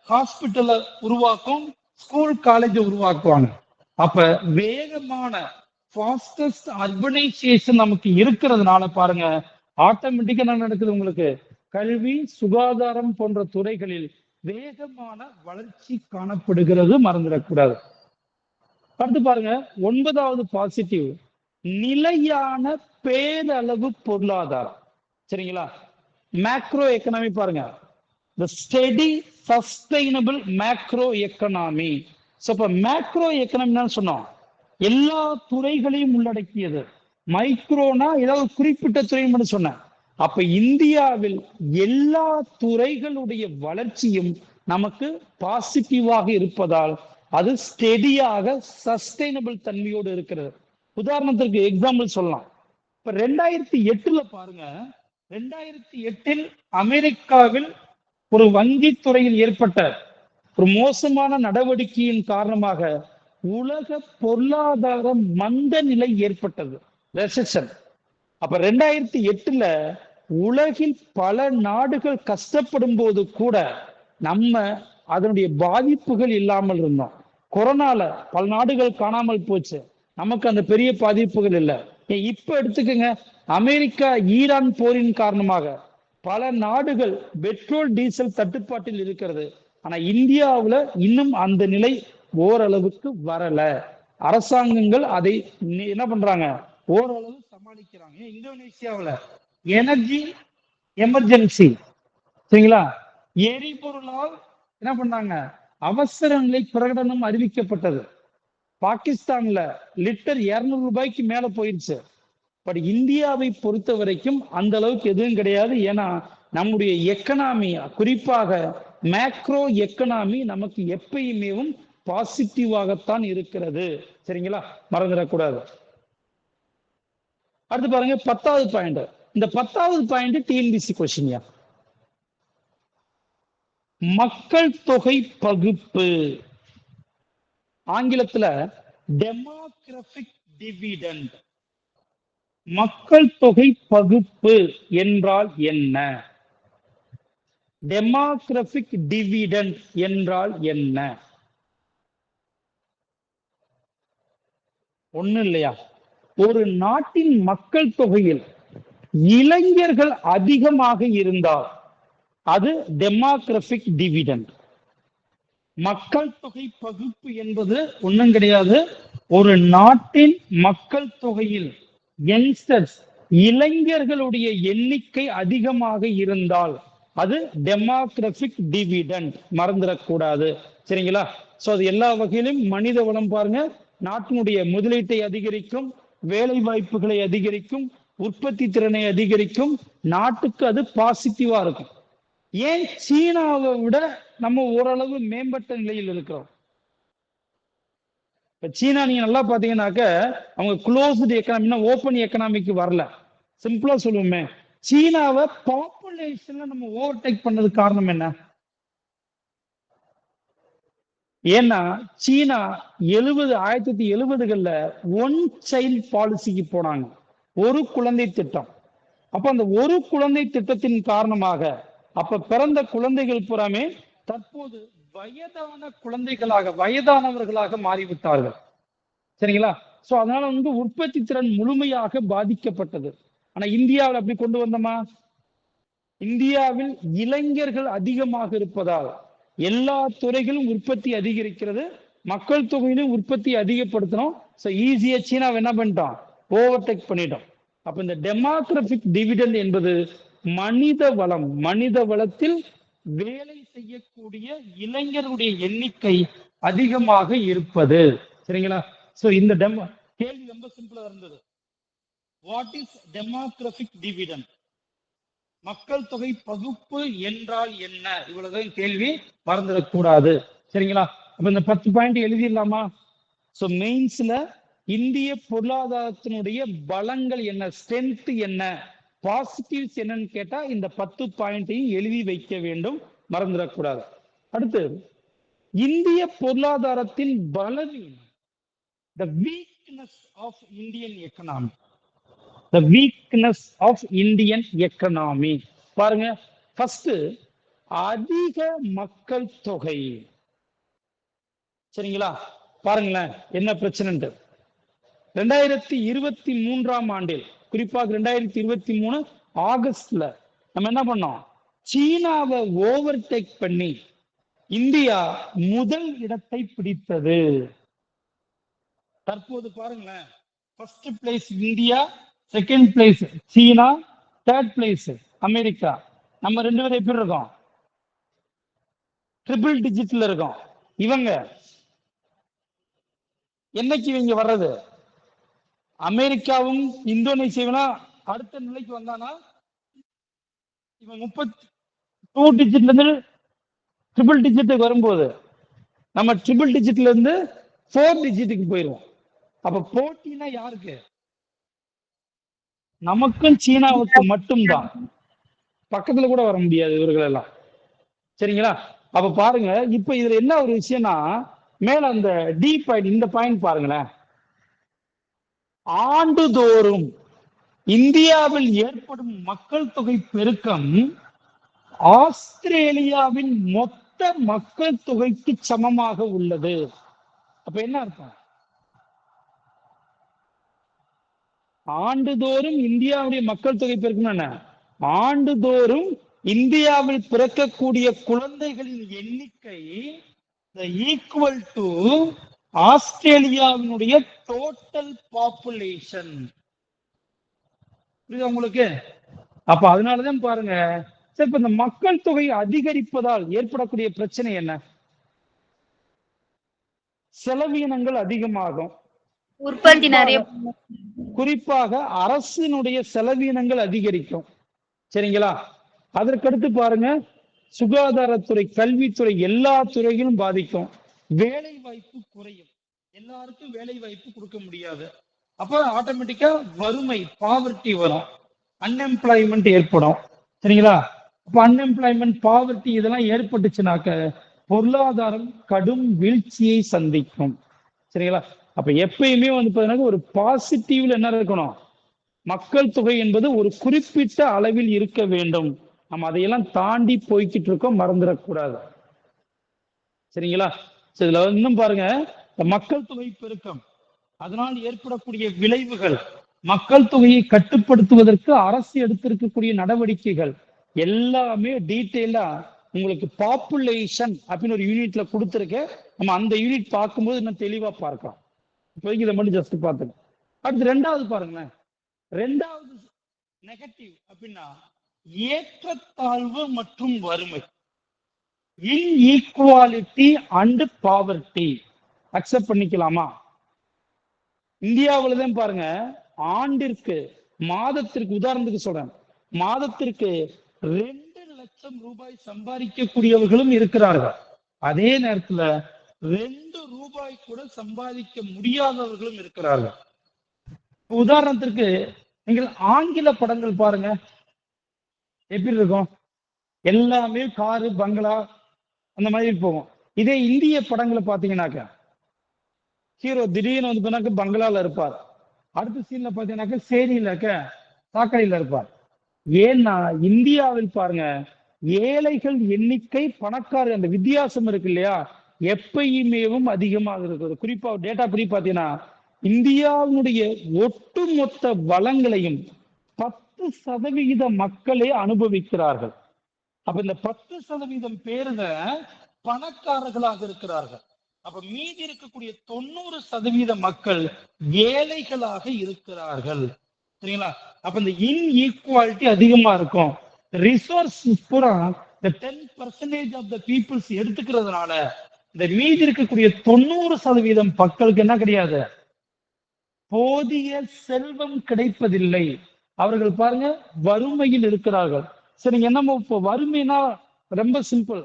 ஹாஸ்பிட்டலை உருவாக்கும், ஸ்கூல் காலேஜ் உருவாக்குவாங்க? அப்ப வேகமான ஃபாஸ்டஸ்ட் அர்பனைசேஷன் நமக்கு இருக்கிறதுனால பாருங்க, ஆட்டோமேட்டிக்கா என்ன நடக்குது? உங்களுக்கு கல்வி, சுகாதாரம் போன்ற துறைகளில் வேகமான வளர்ச்சி காணப்படுகிறது, மறந்துடக்கூடாது. அடுத்து பாருங்க, 9வது பாசிட்டிவ், நிலையான பேரளவு பொருளாதாரம். சரிங்களா? மேக்ரோ எக்கனாமி பாருங்க, the steady sustainable macro economy. So இப்ப மேக்ரோ எக்கனாமி சொன்னோம், எல்லா துறைகளையும் உள்ளடக்கியது. மைக்ரோனா ஏதாவது குறிப்பிட்ட துறை மட்டும் சொன்னேன். அப்ப இந்தியாவில் எல்லா துறைகளுடைய வளர்ச்சியும் நமக்கு பாசிட்டிவாக இருப்பதால் அது ஸ்டெடியாக சஸ்டைனபிள் தன்மையோடு இருக்கிறது. உதாரணத்திற்கு எக்ஸாம்பிள் சொல்லலாம். இப்ப 2008 பாருங்க, 2008 அமெரிக்காவில் ஒரு வங்கி துறையில் ஏற்பட்ட ஒரு மோசமான நடவடிக்கையின் காரணமாக உலக பொருளாதார மந்த நிலை ஏற்பட்டது, ரெசெஷன். அப்ப 2008 உலகில் பல நாடுகள் கஷ்டப்படும் போது கூட நம்ம அதனுடைய பாதிப்புகள் இல்லாமல் இருந்தோம். கொரோனால பல நாடுகள் காணாமல் போச்சு, நமக்கு அந்த பெரிய பாதிப்புகள் இல்லை. இப்ப எடுத்துக்கங்க, அமெரிக்கா ஈரான் போரின் காரணமாக பல நாடுகள் பெட்ரோல் டீசல் தட்டுப்பாட்டில் இருக்கிறது. ஆனா இந்தியாவுல இன்னும் அந்த நிலை ஓரளவுக்கு வரல. அரசாங்கங்கள் அதை என்ன பண்றாங்க, ஓரளவு சமாளிக்கிறாங்க. இந்தோனேசியாவுல எனர்ஜி எமர்ஜென்சி, சரிங்களா, எரிபொருளால் என்ன பண்ணாங்க, அவசர நிலை பிரகடனம் அறிவிக்கப்பட்டது. பாகிஸ்தான்ல லிட்டர் 200 ரூபாய்க்கு மேல போயிடுச்சு. பட் இந்தியாவை பொறுத்த வரைக்கும் அந்த அளவுக்கு எதுவும் கிடையாது. ஏன்னா நம்முடைய எக்கனாமி, குறிப்பாக மேக்ரோ எக்கனாமி நமக்கு எப்பயுமே பாசிட்டிவாகத்தான் இருக்கிறது. சரிங்களா? மறந்துடக்கூடாது. அடுத்து பாருங்க, 10வது பாயிண்ட். இந்த 10வது பாயிண்ட் டிஎன்பிசி கொஸ்டின்யா. மக்கள் தொகை பகுப்பு, ஆங்கிலத்துல டெமோகிராபிக் டிவிடெண்ட். மக்கள் தொகை பகுப்பு என்றால் என்ன? டெமோகிராபிக் டிவிடெண்ட் என்றால் என்ன? ஒண்ணு இல்லையா, ஒரு நாட்டின் மக்கள் தொகையில் இளைஞர்கள் அதிகமாக இருந்தால் அது டெமோகிராபிக் டிவிடெண்ட். மக்கள் தொகை பகுப்பு என்பது ஒண்ணும் கிடையாது, ஒரு நாட்டின் மக்கள் தொகையில் யங்ஸ்டர்ஸ், இளைஞர்களுடைய எண்ணிக்கை அதிகமாக இருந்தால் அது டெமோகிராபிக் டிவிடெண்ட், மறந்துடக்கூடாது. சரிங்களா? சோ அது எல்லா வகையிலும் மனித வளம் பாருங்க, நாட்டினுடைய முதலீட்டை அதிகரிக்கும், வேலை வாய்ப்புகளை அதிகரிக்கும், உற்பத்தி திறனை அதிகரிக்கும், நாட்டுக்கு அது பாசிட்டிவா இருக்கும். ஏன் சீனாவை விட நம்ம ஓரளவு மேம்பட்ட நிலையில் இருக்கிறோம். இப்ப சீனா நீங்க நல்லா பாத்தீங்கன்னாக்க அவங்க க்ளோஸ்டு எக்கனாமினா ஓப்பன் எக்கனாமிக்கு வரல. சிம்பிளா சொல்லுவோமே, சீனாவை பாப்புலேஷன்ல நம்ம ஓவர்டேக் பண்ணதுக்கு காரணம் என்ன? ஏன்னா சீனா 1970களில் ஒன் சைல்டு பாலிசிக்கு போனாங்க, ஒரு குழந்தை திட்டம். அப்ப அந்த ஒரு குழந்தை திட்டத்தின் காரணமாக அப்ப பிறந்த குழந்தைகள் புறாமே தற்போது வயதான குழந்தைகளாக, வயதானவர்களாக மாறிவிட்டார்கள். சரிங்களா? சோ அதனால உற்பத்தி திறன் முழுமையாக பாதிக்கப்பட்டது. ஆனா இந்தியாவில் அப்படி கொண்டு வந்தோமா? இந்தியாவில் இளைஞர்கள் அதிகமாக இருப்பதால் எல்லா துறைகளும் உற்பத்தி அதிகரிக்கிறது, மக்கள் தொகையிலும் உற்பத்தி அதிகப்படுத்தணும். சோ ஈஸியா சீனா என்ன பண்ணிட்டோம், ஓவர்டேக் பண்ணிட்டோம். அப்ப இந்த டெமோகிராபிக் டிவிடெண்ட் என்பது மனித வளம், மனித வளத்தில் வேலை செய்யக்கூடிய இளைஞருடைய எண்ணிக்கை அதிகமாக இருப்பது. சரிங்களா? சோ இந்த கேள்வி ரொம்ப சிம்பிளா இருந்தது. What is demographic dividend? மக்கள் தொகை பகுப்பு என்றால் என்ன? இவ்வளவுதான் கேள்வி, மறந்துடக்கூடாது. சரிங்களா? அப்ப இந்த 10 பாயிண்ட் எழுதிடலாமா? சோ மெயின்ஸ்ல இந்திய பொருளாதாரத்தினுடைய பலங்கள் என்ன, ஸ்ட்ரென்த் என்ன, பாசிட்டிவ்ஸ் என்னன்னு கேட்டா இந்த 10 பாயிண்டையும் எழுதி வைக்க வேண்டும், மறந்துடக்கூடாது. அடுத்து இந்திய பொருளாதாரத்தின் பலவீனம், the weakness of Indian economy, the weakness of Indian economy. பாருங்க, ஃபர்ஸ்ட் அதிக மக்கள் தொகை. சரிங்களா? பாருங்களேன் என்ன பிரச்சனை. 2023 ஆண்டில், குறிப்பாக 2023 ஆகஸ்ட்ல நம்ம என்ன பண்ணோம், சீனாவை ஓவர்டேக் பண்ணி இந்தியா முதல் இடத்தை பிடித்தது. தற்போது பாருங்களேன், first place India, second place சீனா, தேர்ட் பிளேஸ் அமெரிக்கா. நம்ம 2 பேரும் எப்படி இருக்கோம்? ட்ரிபிள் டிஜிட்ல இருக்கோம். இவங்க என்னைக்கு இவங்க வர்றது? அமெரிக்காவும் இந்தோனேசியாவும் அடுத்த நிலைக்கு வந்தானா இவன் 32 டிஜிட்ல இருந்து ட்ரிபிள் டிஜிட்டுக்கு வரும்போது நம்ம ட்ரிபிள் டிஜிட்ல இருந்து 4 டிஜிட்டுக்கு போயிடுவோம். அப்ப போட்டினா யாருக்கு? நமக்கும் சீனாவுக்கு மட்டும்தான். பக்கத்துல கூட வர முடியாது இவர்கள் எல்லாம். சரிங்களா? அப்ப பாருங்க, இப்ப இதுல என்ன ஒரு விஷயம்னா, மேல அந்த டி பாயிண்ட், இந்த பாயிண்ட் பாருங்களேன். ஆண்டுதோறும் இந்தியாவில் ஏற்படும் மக்கள் தொகை பெருக்கம் ஆஸ்திரேலியாவின் மொத்த மக்கள் தொகைக்கு சமமாக உள்ளது. அப்ப என்ன அர்த்தம்? ஆண்டுதோறும் இந்தியாவுடைய மக்கள் தொகை பெருக்கம் என்ன? ஆண்டுதோறும் இந்தியாவில் பிறக்கக்கூடிய குழந்தைகளின் எண்ணிக்கை ஈக்குவல் டு ஆஸ்திரேலியாவினுடைய டோட்டல் பாப்புலேஷன். புரியுதா உங்களுக்கு? அப்ப அதனாலதான் பாருங்க, இப்ப இந்த மக்கள் தொகை அதிகரிப்பதால் ஏற்படக்கூடிய பிரச்சனை என்ன? செலவினங்கள் அதிகமாகும். உற்பத்தி நிறைய, குறிப்பாக அரசினுடைய செலவினங்கள் அதிகரிக்கும். சரிங்களா? அதற்கடுத்து பாருங்க, சுகாதாரத்துறை, கல்வித்துறை, எல்லா துறைகளும் பாதிக்கும். வேலை வாய்ப்பு குறையும். எல்லாருக்கும் வேலை வாய்ப்பு கொடுக்க முடியாது. அப்ப ஆட்டோமேட்டிக்கா வறுமை, பாவர்ட்டி வரும், அன்எம்ப்ளாய்மெண்ட் ஏற்படும். சரிங்களா? அப்ப அன்எம்ப்ளாய்மெண்ட், பாவர்ட்டி இதெல்லாம் ஏற்பட்டுச்சுனாக்க பொருளாதாரம் கடும் வீழ்ச்சியை சந்திக்கும். சரிங்களா? அப்ப எப்பயுமே பாத்தீங்கன்னா ஒரு பாசிட்டிவ்ல என்ன இருக்கணும், மக்கள் தொகை என்பது ஒரு குறிப்பிட்ட அளவில் இருக்க வேண்டும். நம்ம அதையெல்லாம் தாண்டி போய்கிட்டு இருக்கோம், மறந்துடக்கூடாது. சரிங்களா? இதுல இன்னும் பாருங்க, மக்கள் தொகை பெருக்கம் அதனால் ஏற்படக்கூடிய விளைவுகள், மக்கள் தொகையை கட்டுப்படுத்துவதற்கு அரசு எடுத்திருக்கக்கூடிய நடவடிக்கைகள் எல்லாமே டீட்டெயிலா உங்களுக்கு பாப்புலேஷன் அப்படின்னு ஒரு யூனிட்ல கொடுத்துருக்க. நம்ம அந்த யூனிட் பார்க்கும்போது இன்னும் தெளிவா பார்க்கலாம். இப்போதைக்கு இதை மட்டும் ஜஸ்ட் பார்த்துங்க. அடுத்து ரெண்டாவது பாருங்களேன். ரெண்டாவது நெகட்டிவ் அப்படின்னா ஏற்றத்தாழ்வு மற்றும் வறுமை, இன்ஈக்குவாலிட்டி அண்ட் பாவர்ட்டி. அக்செப்ட் பண்ணிக்கலாமா? இந்தியாவில தான் பாருங்க, ஆண்டிற்கு, மாதத்திற்கு, உதாரணத்துக்கு சொல்றேன், மாதத்திற்கு 2 லட்சம் ரூபாய் சம்பாதிக்கக்கூடியவர்களும் இருக்கிறார்கள். அதே நேரத்துல 2 ரூபாய் கூட சம்பாதிக்க முடியாதவர்களும் இருக்கிறார்கள். உதாரணத்திற்கு நீங்கள் ஆங்கில படங்கள் பாருங்க, எப்படி இருக்கும்? எல்லாமே காரு, பங்களா அந்த மாதிரி போகும். இதே இந்திய படங்களை பாத்தீங்கன்னாக்க ஹீரோ திடீர்னு பங்களால இருப்பார், அடுத்த சீன்ல பாத்தீங்கன்னாக்க சேரியிலக்க சாக்கடையில இருப்பார். ஏன்னா இந்தியாவில் பாருங்க, ஏழைகள் எண்ணிக்கை, பணக்காரர் அந்த வித்தியாசம் இருக்கு இல்லையா, எப்பயுமேவும் அதிகமாக இருக்கிறது. குறிப்பா டேட்டா படி பாத்தீங்கன்னா இந்தியாவுடைய ஒட்டுமொத்த வளங்களையும் 10% மக்களே அனுபவிக்கிறார்கள். அப்ப இந்த 10% பேருங்க பணக்காரர்களாக இருக்கிறார்கள். அப்ப மீதி இருக்கக்கூடிய 90% மக்கள் ஏழைகளாக இருக்கிறார்கள். சரிங்களா? அப்ப இந்த இன்ஈக்குவாலிட்டி அதிகமா இருக்கும். ரிசோர்ஸ் பூரா இந்த 10% ஆஃப் த பீப்புள்ஸ் எடுத்துக்கிறதுனால இந்த மீதி இருக்கக்கூடிய 90% மக்களுக்கு என்ன கிடையாது, போதிய செல்வம் கிடைப்பதில்லை. அவர்கள் பாருங்க வறுமையில் இருக்கிறார்கள். சரி, என்னமோ இப்போ வறுமைனா ரொம்ப சிம்பிள்,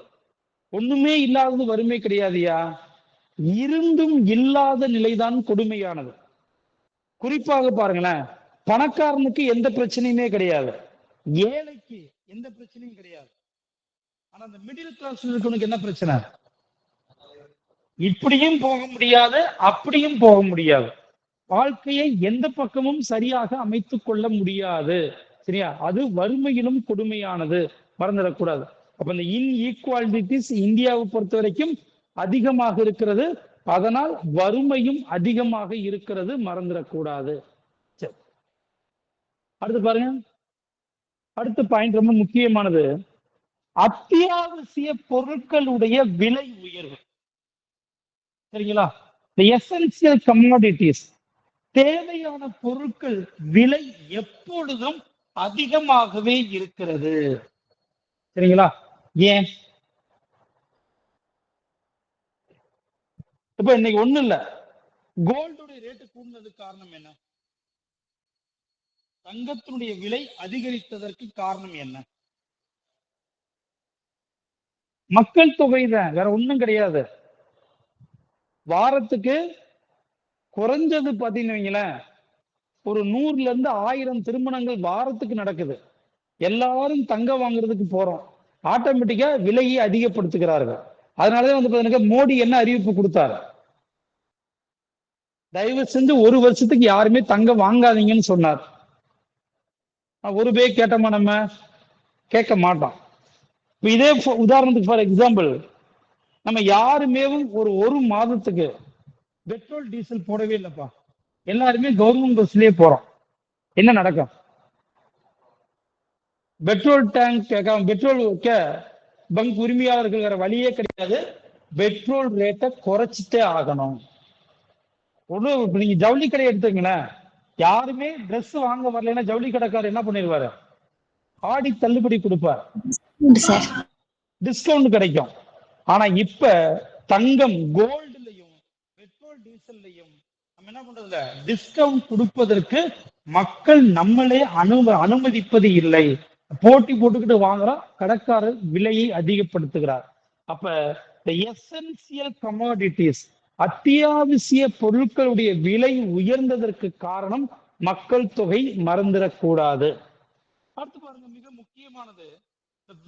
ஒண்ணுமே இல்லாதது வறுமை கிடையாதுயா, இருந்தும் இல்லாத நிலைதான் கொடுமையானது. குறிப்பாக பாருங்களேன், பணக்காரனுக்கு எந்த பிரச்சனையுமே கிடையாது, ஏழைக்கு எந்த பிரச்சனையும் கிடையாது. ஆனா அந்த மிடில் கிளாஸ் இருக்கவனுக்கு என்ன பிரச்சனை? இப்படியும் போக முடியாது, அப்படியும் போக முடியாது. வாழ்க்கையை எந்த பக்கமும் சரியாக அமைத்துக் கொள்ள முடியாது. சரியா? அது வறுமையிலும் கொடுமையானது, மறந்துடக்கூடாது. அப்ப இந்த இன்ஈக்வாலிட்டிஸ் இந்தியாவை பொறுத்த வரைக்கும் அதிகமாக இருக்கிறது. அதனால் வறுமையும் அதிகமாக இருக்கிறது, மறந்துடக்கூடாது. சரி, அடுத்து பாருங்க. அடுத்த பாயிண்ட் ரொம்ப முக்கியமானது. அத்தியாவசிய பொருட்களுடைய விலை உயர்வு. சரிங்களா? எசென்சியல் கமோடிட்டிஸ், தேவையான பொருட்கள் விலை எப்பொழுதும் அதிகமாகவே இருக்கிறது. சரிங்களா? ஏன்? இப்ப இன்னைக்கு ஒண்ணு இல்ல, கோல்டுடைய ரேட்டு கூடுனதுக்கு காரணம் என்ன? தங்கத்தினுடைய விலை அதிகரித்ததற்கு காரணம் என்ன? மக்கள் தொகை தான், வேற ஒண்ணும் கிடையாது. வாரத்துக்கு குறைஞ்சது பாத்தீங்கன்னா ஒரு 100ல இருந்து 1000 திருமணங்கள் வாரத்துக்கு நடக்குது. எல்லாரும் தங்கம் வாங்குறதுக்கு போறோம், ஆட்டோமேட்டிக்கா விலையை அதிகப்படுத்துகிறார்கள். அதனாலதான் வந்து பாத்தீங்கன்னா மோடி என்ன அறிவிப்பு கொடுத்தாரு, தயவு செஞ்சு 1 வருஷத்துக்கு யாருமே தங்கம் வாங்காதீங்கன்னு சொன்னார். ஒரு பே கேட்டோமா? நம்ம கேட்க மாட்டோம். இதே உதாரணத்துக்கு ஃபார் எக்ஸாம்பிள், நம்ம யாருமே ஒரு மாதத்துக்கு பெட்ரோல் டீசல் போடவே இல்லப்பா, எல்லாருமே கவர்மெண்ட் பஸ்லயே போறோம். என்ன நடக்கும்? பெட்ரோல் டேங்க் பெட்ரோல் பங்க் உரிமையாளர்கள் வேற வழியே கிடையாது, பெட்ரோல் ரேட்டை குறைச்சிட்டே ஆகணும். நீங்க ஜவுளி கடை எடுத்துங்களேன், யாருமே ட்ரெஸ் வாங்க வரலன்னா ஜவுளி கடைக்காரர் என்ன பண்ணிருவாரு? ஆடி தள்ளுபடி கொடுப்பார், டிஸ்கவுண்ட் கிடைக்கும். ஆனா இப்ப தங்கம் கோல்டுலயும் பெட்ரோல் டீசல்லையும் நம்ம என்ன பண்றதுல டிஸ்கவுண்ட் கொடுப்பதற்கு மக்கள் நம்மளே அனுமதிப்பது இல்லை. போட்டி போட்டுக்கிட்டு வாங்குறோம், கடைக்காரர் விலையை அதிகப்படுத்துகிறார். அப்ப எசென்சியல் கமோடிட்டிஸ், அத்தியாவசிய பொருட்களுடைய விலை உயர்ந்ததற்கு காரணம் மக்கள் தொகை, மறந்துடக்கூடாது. அடுத்து பாருங்க, மிக முக்கியமானது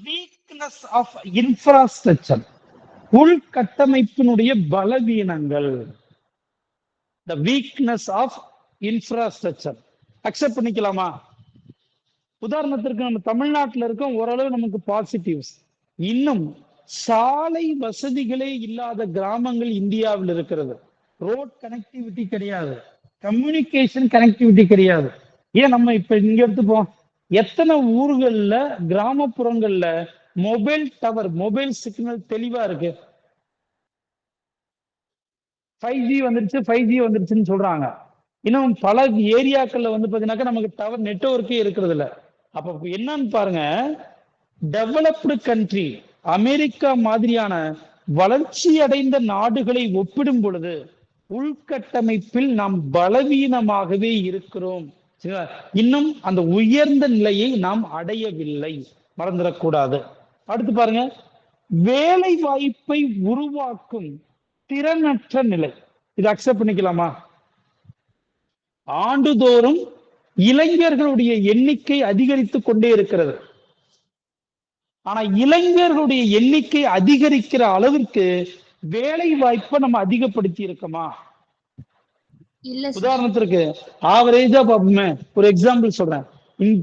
வீக்னஸ் ஆஃப் இன்ஃப்ராஸ்ட்ரக்சர், உள்கட்டமைப்பினுடைய பலவீனங்கள். the weakness of infrastructure. Accept பண்ணிக்கலாமா? உதாரணத்திற்கு நம்ம தமிழ்நாட்டில் இருக்கோம், ஓரளவு நமக்கு பாசிட்டிவ்ஸ். இன்னும் சாலை வசதிகளே இல்லாத கிராமங்கள் இந்தியாவில் இருக்கிறது. ரோட் கனெக்டிவிட்டி கிடையாது, கம்யூனிகேஷன் கனெக்டிவிட்டி கிடையாது. ஏன் நம்ம இப்ப இங்க எடுத்துப்போம், எத்தனை ஊர்கள்ல கிராமப்புறங்கள்ல மொபைல் டவர், மொபைல் சிக்னல் தெளிவா இருக்கு. 5G வந்துருச்சு, 5G வந்துருச்சுன்னு சொல்றாங்க. இன்னும் பல ஏரியாக்கள்ல வந்து பாத்தீங்கன்னாக்கா நமக்கு டவர் நெட்வொர்க்கே இருக்கிறது இல்ல. அப்ப என்னன்னு பாருங்க, டெவலப்டு கண்ட்ரி அமெரிக்கா மாதிரியான வளர்ச்சி அடைந்த நாடுகளை ஒப்பிடும் பொழுது உள்கட்டமைப்பில் நாம் பலவீனமாகவே இருக்கிறோம். இன்னும் அந்த உயர்ந்த நிலையை நாம் அடையவில்லை, மறந்துடக்கூடாது. அடுத்து பாருங்க, வேலை வாய்ப்பை உருவாக்கும் திறனற்ற நிலை. இது அக்செப்ட் பண்ணிக்கலாமா? ஆண்டுதோறும் இளைஞர்களுடைய எண்ணிக்கை அதிகரித்துக் கொண்டே இருக்கிறது. ஆனா இளைஞர்களுடைய எண்ணிக்கை அதிகரிக்கிற அளவிற்கு வேலை வாய்ப்பை நம்ம அதிகப்படுத்தி இருக்கோமா? உதாரணத்திற்கு ஆவரேஜா பாப்போமே, ஒரு எக்ஸாம்பிள் சொல்றேன்.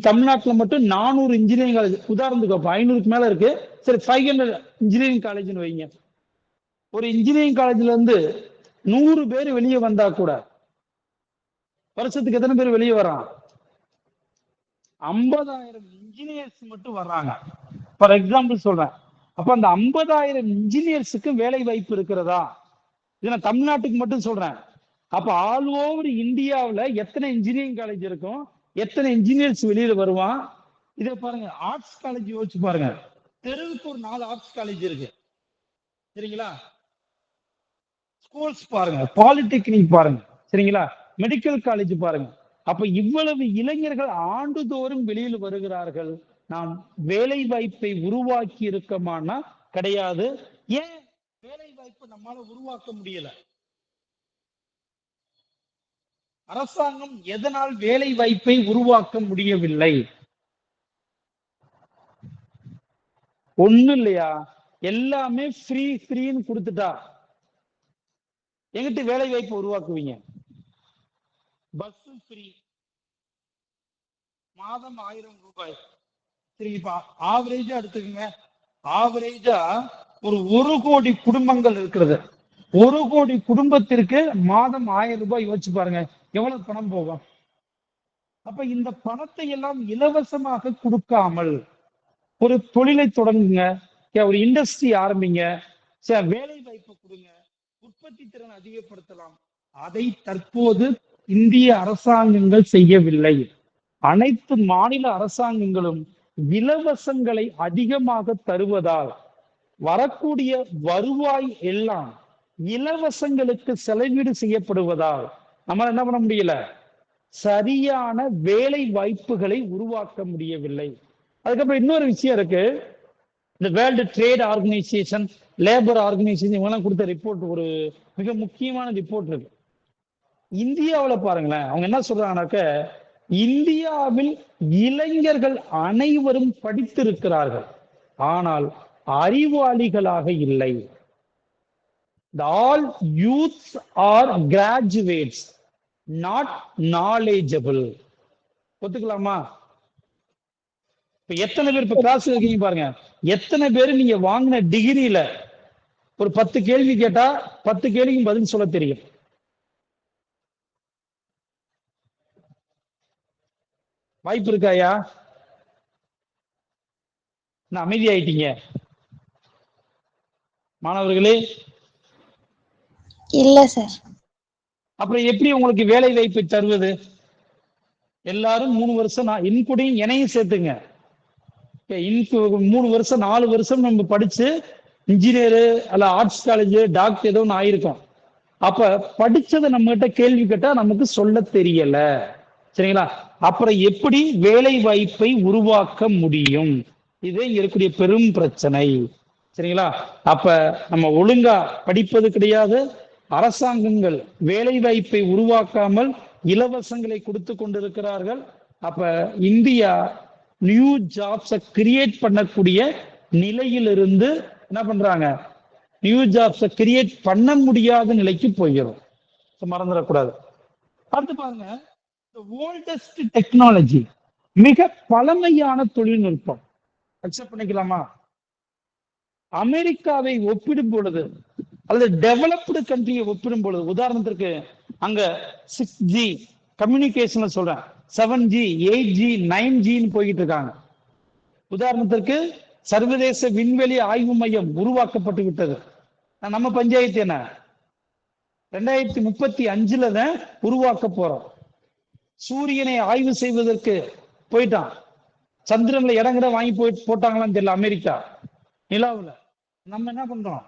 தமிழ்நாட்டில் மட்டும் 400 இன்ஜினியரிங் காலேஜ், உதாரணத்துக்கு 500க்கு மேல இருக்கு, சரி 500 இன்ஜினியரிங் காலேஜ்னு வைங்க. ஒரு இன்ஜினியரிங் காலேஜ்ல இருந்து 100 பேர் வெளியே வந்தா கூட வருஷத்துக்கு எத்தனை பேர் வெளியே வரான்? 50,000 இன்ஜினியர்ஸ் மட்டும் வர்றாங்க, ஃபார் எக்ஸாம்பிள் சொல்றேன். அப்ப அந்த 50,000 இன்ஜினியர்ஸுக்கு வேலை வாய்ப்பு இருக்கிறதா? இது நான் தமிழ்நாட்டுக்கு மட்டும் சொல்றேன். அப்ப ஆல் ஓவர் இந்தியாவில் எத்தனை இன்ஜினியரிங் காலேஜ் இருக்கும், எத்தனை இன்ஜினியர்ஸ் வெளியில வருவான்? இதை பாருங்க. ஆர்ட்ஸ் காலேஜ் யோசிச்சு பாருங்க, தெருவுக்கு ஒரு 4 ஆர்ட்ஸ் காலேஜ் இருக்கு, சரிங்களா? ஸ்கூல்ஸ் பாருங்க, பாலிடெக்னிக் பாருங்க, சரிங்களா? மெடிக்கல் காலேஜ் பாருங்க. அப்ப இவ்வளவு இளைஞர்கள் ஆண்டுதோறும் வெளியில் வருகிறார்கள். நாம் வேலை வாய்ப்பை உருவாக்கி இருக்கோமானா கிடையாது. ஏன் வேலை வாய்ப்பு நம்மால உருவாக்க முடியல? அரசாங்கம் எதனால் வேலை வாய்ப்பை உருவாக்க முடியவில்லை? ஒண்ணு இல்லையா, எல்லாமே ஃப்ரீன்னு கொடுத்துட்டா எங்கிட்ட வேலை வாய்ப்பு உருவாக்குவீங்க? பஸ் ஃப்ரீ, மாதம் 1000 ரூபாய். சரி, இப்ப ஆவரேஜா எடுத்துக்கங்க. ஆவரேஜா ஒரு கோடி குடும்பங்கள் இருக்கிறது. 1 கோடி குடும்பத்திற்கு மாதம் 1000 ரூபாய் யோசிச்சு பாருங்க, எவ்வளவு பணம் போகும். அப்ப இந்த பணத்தை எல்லாம் இலவசமாக கொடுக்காமல் ஒரு தொழிலை தொடங்குங்க, ஒரு இண்டஸ்ட்ரி ஆரம்பிங்க, வேலை வாய்ப்பு கொடுங்க, உற்பத்தி திறன் அதிகப்படுத்தலாம். அதை தற்போது இந்திய அரசாங்கங்கள் செய்யவில்லை. அனைத்து மாநில அரசாங்கங்களும் இலவசங்களை அதிகமாக தருவதால் வரக்கூடிய வருவாய் எல்லாம் இலவசங்களுக்கு செலவீடு செய்யப்படுவதால் நம்ம என்ன பண்ண முடியல, சரியான வேலை வாய்ப்புகளை உருவாக்க முடியவில்லை. அதுக்கப்புறம் இன்னொரு விஷயம் இருக்கு. இந்த world trade organisation, labour organisation இவங்கெல்லாம் கொடுத்த ரிப்போர்ட், ஒரு மிக முக்கியமான ரிப்போர்ட் இருக்கு. இந்தியாவில் பாருங்களேன், அவங்க என்ன சொல்றாங்கன்னாக்க, இந்தியாவில் இளைஞர்கள் அனைவரும் படித்திருக்கிறார்கள், ஆனால் அறிவாளிகளாக இல்லை. All youths are graduates, not knowledgeable. ஒத்துக்கலாமா? இப்ப எத்தனை பேர் இப்ப கிளாஸ் இருக்கீங்க பாருங்க, எத்தனை பேர் நீங்க வாங்கின டிகிரியில ஒரு 10 கேள்வி கேட்டா 10 கேள்விக்கு பதில் சொல்ல தெரியும்? வாய்ப்பு இருக்காயா? நான் அமைதியாயிட்டீங்க மாணவர்களே? இல்ல சார். அப்புறம் எப்படி உங்களுக்கு வேலை வாய்ப்பை தருவது? எல்லாரும் 3 வருஷம், நான் இன்கூடையும் என்னையும் சேர்த்துங்க, 3 வருஷம் 4 வருஷம் நம்ம படிச்சு இன்ஜினியரு அல்ல ஆர்ட்ஸ் காலேஜ் டாக்டர் ஏதோ ஒன்று ஆயிருக்கும். அப்ப படிச்சதை நம்ம கிட்ட கேள்வி கேட்டா நமக்கு சொல்ல தெரியல, சரிங்களா? அப்புறம் எப்படி வேலை வாய்ப்பை உருவாக்க முடியும்? இதே இருக்கக்கூடிய பெரும் பிரச்சனை, சரிங்களா? அப்ப நம்ம ஒழுங்கா படிப்பது கிடையாது, அரசாங்கங்கள் வேலை வாய்ப்பை உருவாக்காமல் இலவசங்களை கொடுத்து கொண்டிருக்கிறார்கள். அப்ப இந்தியா நியூ ஜாப்ஸை கிரியேட் பண்ணக்கூடிய நிலையிலிருந்து என்ன பண்றாங்க, நியூ ஜாப்ஸை கிரியேட் பண்ண முடியாத நிலைக்கு போகிறோம், மறந்துடக்கூடாது. அடுத்து பாருங்க, ஓல்டஸ்ட் டெக்னாலஜி, மிக பழமையான தொழில்நுட்பம். அக்செப்ட் பண்ணிக்கலாமா? அமெரிக்காவை ஒப்பிடும் பொழுது அல்லது டெவலப்டு கண்ட்ரியை ஒப்பிடும் பொழுது, உதாரணத்திற்கு அங்க 6G கம்யூனிகேஷன் சொல்றேன், 7G 8G 9G போயிட்டு இருக்காங்க. உதாரணத்திற்கு சர்வதேச விண்வெளி ஆய்வு மையம் உருவாக்கப்பட்டு விட்டது. நம்ம பஞ்சாயத்து என்ன 2035 தான் உருவாக்க போறோம். சூரியனை ஆய்வு செய்வதற்கு போயிட்டான், சந்திரன்ல இடங்கிற வாங்கி போட்டாங்களான்னு தெரியல அமெரிக்கா. நிலாவுல நம்ம என்ன பண்றோம்,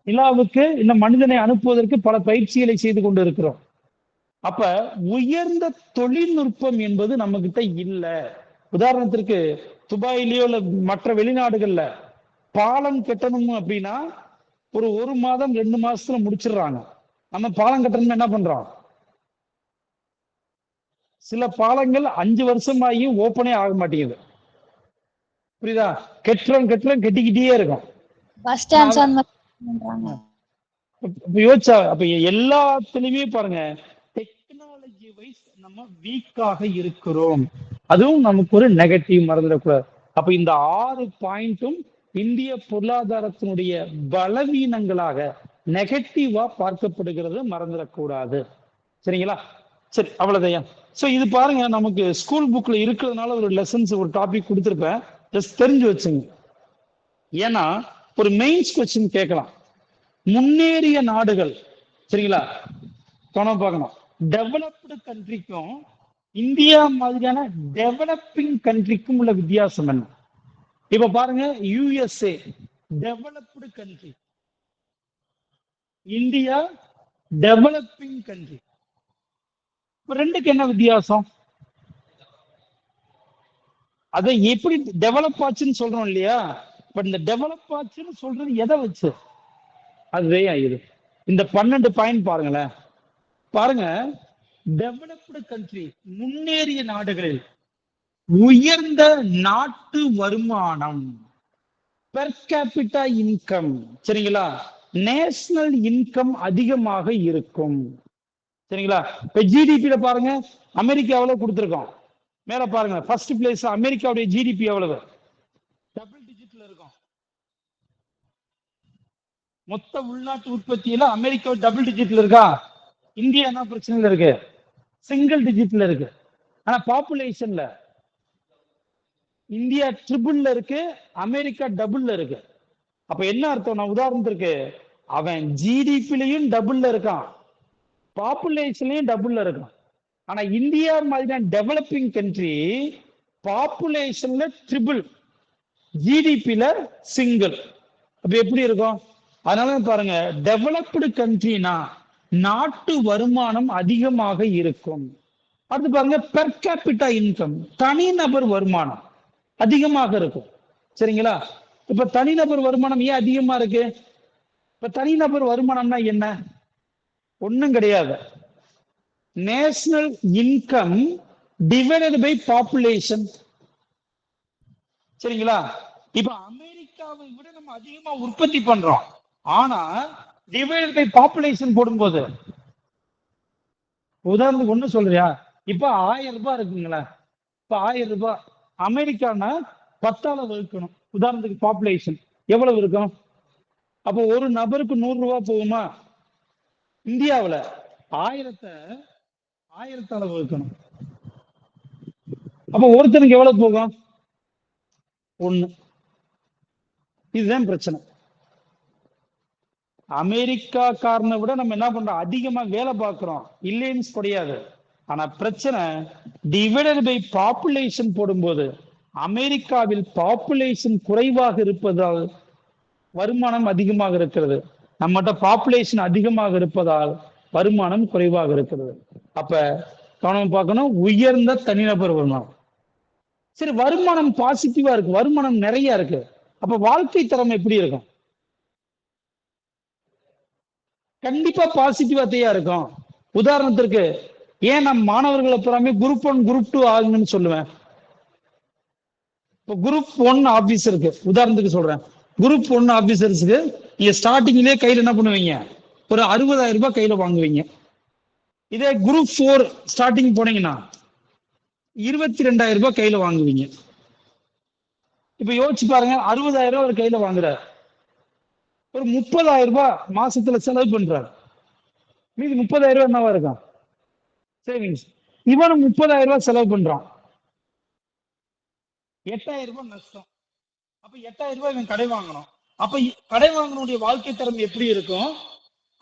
நிலாவுக்கு இந்த மனிதனை அனுப்புவதற்கு பல பயிற்சிகளை செய்து கொண்டு இருக்கிறோம். அப்ப உயர்ந்த தொழில்நுட்பம் என்பது நம்ம கிட்ட இல்ல. உதாரணத்திற்கு துபாயிலேயோ இல்ல மற்ற வெளிநாடுகள்ல பாலம் கட்டணும் அப்படின்னா ஒரு மாதம் 2 மாசத்துல முடிச்சிடுறாங்க. நம்ம பாலம் கட்டணும் என்ன பண்றோம், சில பாலங்கள் 5 வருஷமாகி ஓப்பனே ஆக மாட்டேங்குது. புரியுதா? கெட்டிக்கிட்டே இருக்கும். யோசிச்சா அப்ப எல்லாத்துலயுமே பாருங்க, டெக்னாலஜி வைஸ் நம்ம வீக்காக இருக்கிறோம். அதுவும் நமக்கு ஒரு நெகட்டிவ், மறந்துடக்கூடாது. அப்ப இந்த 6 பாயிண்ட்டும் இந்திய பொருளாதாரத்தினுடைய பலவீனங்களாக நெகட்டிவா பார்க்கப்படுகிறது, மறந்துடக்கூடாது. சரிங்களா? சரி, அவ்வளவுதான். சோ இது பாருங்க, நமக்கு ஸ்கூல் புக்ல இருக்கிறதுனால ஒரு லெசன்ஸ் ஒரு டாபிக் கொடுத்துருப்பேன், ஜஸ்ட் தெரிஞ்சு வச்சுங்க. ஏன்னா ஒரு மெயின்ஸ் கொஸ்டின் கேட்கலாம். முன்னேறிய நாடுகள், சரிங்களா, பார்க்கணும், டெவலப்டு கண்ட்ரிக்கும் இந்தியா மாதிரியான டெவலப்பிங் கண்ட்ரிக்கும் உள்ள வித்தியாசம் என்ன? இப்ப பாருங்க, USA developed country, India developing country. ரெண்டுக்கு என்ன வித்தியாசம்? அதை எப்படி டெவலப் ஆச்சுன்னு சொல்றோம் இல்லையா? பட் இந்த டெவலப் ஆச்சுன்னு சொல்றது எதை வச்சு? அதுதான் இது. இந்த 12 பாயிண்ட் பாருங்களேன். பாருங்க, டெவலப்டு கண்ட்ரி, முன்னேறிய நாடுகளில் உயர்ந்த நாட்டு வருமானம், பெர் கேபிட்டா இன்கம், சரிங்களா, நேஷனல் இன்கம் அதிகமாக இருக்கும். சரிங்களா? இப்ப ஜிடிபியில பாருங்க, அமெரிக்கா எவ்வளவு கொடுத்திருக்கோம் மேல பாருங்க. ஃபர்ஸ்ட் பிளேஸ் அமெரிக்காவுடைய ஜிடிபி எவ்வளவு? டபுள் டிஜிட்ல இருக்கும். மொத்த உள்நாட்டு உற்பத்தியில அமெரிக்கா டபுள் டிஜிட்ல இருக்கா? இந்தியா என்ன பிரச்சனையில இருக்கு? சிங்கிள் டிஜிட்ல இருக்கு. ஆனா பாப்புலேஷன்ல இந்தியா ட்ரிபிள்ல இருக்கு, அமெரிக்கா டபுள்ல இருக்கு. அப்ப என்ன அர்த்தம்? நான் உதாரணத்திற்கு, அவன் ஜிடிபிலையும் டபுள்ல இருக்கான், பாப்புலேஷன்லயும் டபுள்ல இருக்கான். ஆனா இந்தியா மாதிரியான டெவலப்பிங் கண்ட்ரி பாப்புலேஷன்ல ட்ரிபிள், ஜிடிபில சிங்கிள். அப்ப எப்படி இருக்கும்? அதனால பாருங்க, டெவலப்டு கண்ட்ரினா நாட்டு வருமானம் அதிகமாக இருக்கும். அடுத்து பாருங்க, பெர் கேபிட்டா இன்கம், தனிநபர் வருமானம் அதிகமாக இருக்கும். சரிங்களா? இப்ப தனிநபர் வருமானம் ஏன் அதிகமா இருக்கு? இப்ப தனிநபர் வருமானம்னா என்ன? ஒண்ணும் கிடையாது, national income divided by population. சரிங்களா? இப்ப அமெரிக்காவை விட நம்ம அதிகமா உற்பத்தி பண்றோம், ஆனா டிவைடட் பை பாப்புலேஷன் போடும்போது, உதாரணத்துக்கு ஒண்ணு சொல்றியா, இப்ப 1000 ரூபாய் இருக்குங்களா? இப்ப 1000 ரூபாய் அமெரிக்கானா 10ஆல வகுக்கணும். உதாரணத்துக்கு பாப்புலேஷன் எவ்வளவு இருக்கும்? அப்போ ஒரு நபருக்கு 100 ரூபாய் போகுமா? இந்தியாவில் 1000ஆல வகுக்கணும். அப்ப ஒருத்தனுக்கு எவ்வளவு போகும்? 1. இதுதான் பிரச்சனை. அமெரிக்கா காரனை விட நம்ம என்ன பண்றோம்? அதிகமா வேலை பார்க்கிறோம், இல்லைன்னு கிடையாது. ஆனா பிரச்சனை டிவைடட் பை பாப்புலேஷன் போடும்போது, அமெரிக்காவில் பாப்புலேஷன் குறைவாக இருப்பதால் வருமானம் அதிகமாக இருக்கிறது, நம்மகிட்ட பாப்புலேஷன் அதிகமாக இருப்பதால் வருமானம் குறைவாக இருக்கிறது. அப்ப கவனம் பார்க்கணும், உயர்ந்த தனிநபர் வருமானம். சரி, வருமானம் பாசிட்டிவா இருக்கு, வருமானம் நிறைய இருக்கு, அப்ப வாழ்க்கை தரம் எப்படி இருக்கும்? கண்டிப்பா பாசிட்டிவா தான் இருக்கும். உதாரணத்திற்கு, ஏன் நம் மாணவர்களை புறாமே குரூப் 1 குரூப் 2 ஆகுங்கன்னு சொல்லுவேன். இப்போ குரூப் 1 ஆபீசருக்கு உதாரணத்துக்கு சொல்றேன், குரூப் 1 ஆபீசர்ஸுக்கு நீங்க ஸ்டார்டிங்லேயே கையில் என்ன பண்ணுவீங்க? ஒரு 60,000 ரூபாய் கையில வாங்குவீங்க. இதே குரூப் 4 ஸ்டார்டிங் போனீங்கன்னா 22,000 ரூபாய் கையில வாங்குவீங்க. இப்ப யோசிச்சு பாருங்க, 60,000 ரூபாய் ஒரு கையில வாங்குறாரு, ஒரு 30,000 ரூபாய் மாசத்துல செலவு பண்றாரு, மீதி 30,000 ரூபாய் என்னவா இருக்கும்? சேவிங்ஸ். இவனும் 30,000 ரூபாய் செலவு பண்றான், 8,000 ரூபாய் நஷ்டம். அப்ப 8,000 ரூபாய் இவன் கடை வாங்கணும். அப்ப கடை வாங்கனுடைய வாழ்க்கை தரம் எப்படி இருக்கும்?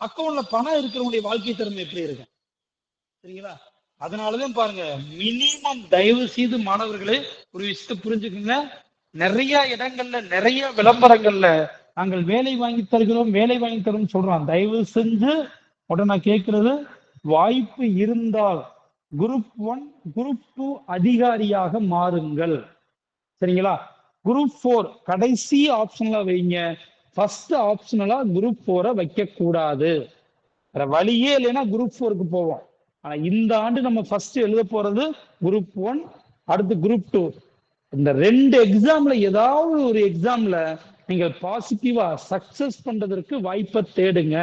அக்கௌண்ட்ல பணம் இருக்கிறவனுடைய வாழ்க்கை தரம் எப்படி இருக்கும்? சரிங்களா? அதனாலதான் பாருங்க, மினிமம் தயவு செய்து மாணவர்களே ஒரு விஷயத்தை புரிஞ்சுக்குங்க. நிறைய இடங்கள்ல நிறைய விளம்பரங்கள்ல நாங்கள் வேலை வாங்கி தருகிறோம், வேலை வாங்கி தரோம் சொல்றான். தயவு செஞ்சு உடனே கேட்கிறது, வாய்ப்பு இருந்தால் குரூப் 1 குரூப் 2 அதிகாரியாக மாறுங்கள். சரிங்களா? குரூப் 4 கடைசி ஆப்ஷன்ல வைங்க, ஃபர்ஸ்ட் ஆப்ஷனலா குரூப் 4 வைக்க கூடாது. வேற வழியே இல்லைன்னா குரூப் 4க்கு போவோம். ஆனா இந்த ஆண்டு நம்ம ஃபர்ஸ்ட் எழுத போறது குரூப் 1, அடுத்து குரூப் 2. இந்த 2 எக்ஸாம்ல ஏதாவது ஒரு எக்ஸாம்ல நீங்க பாசிட்டிவா சக்சஸ் பண்றதற்கு வாய்ப்பை தேடுங்க.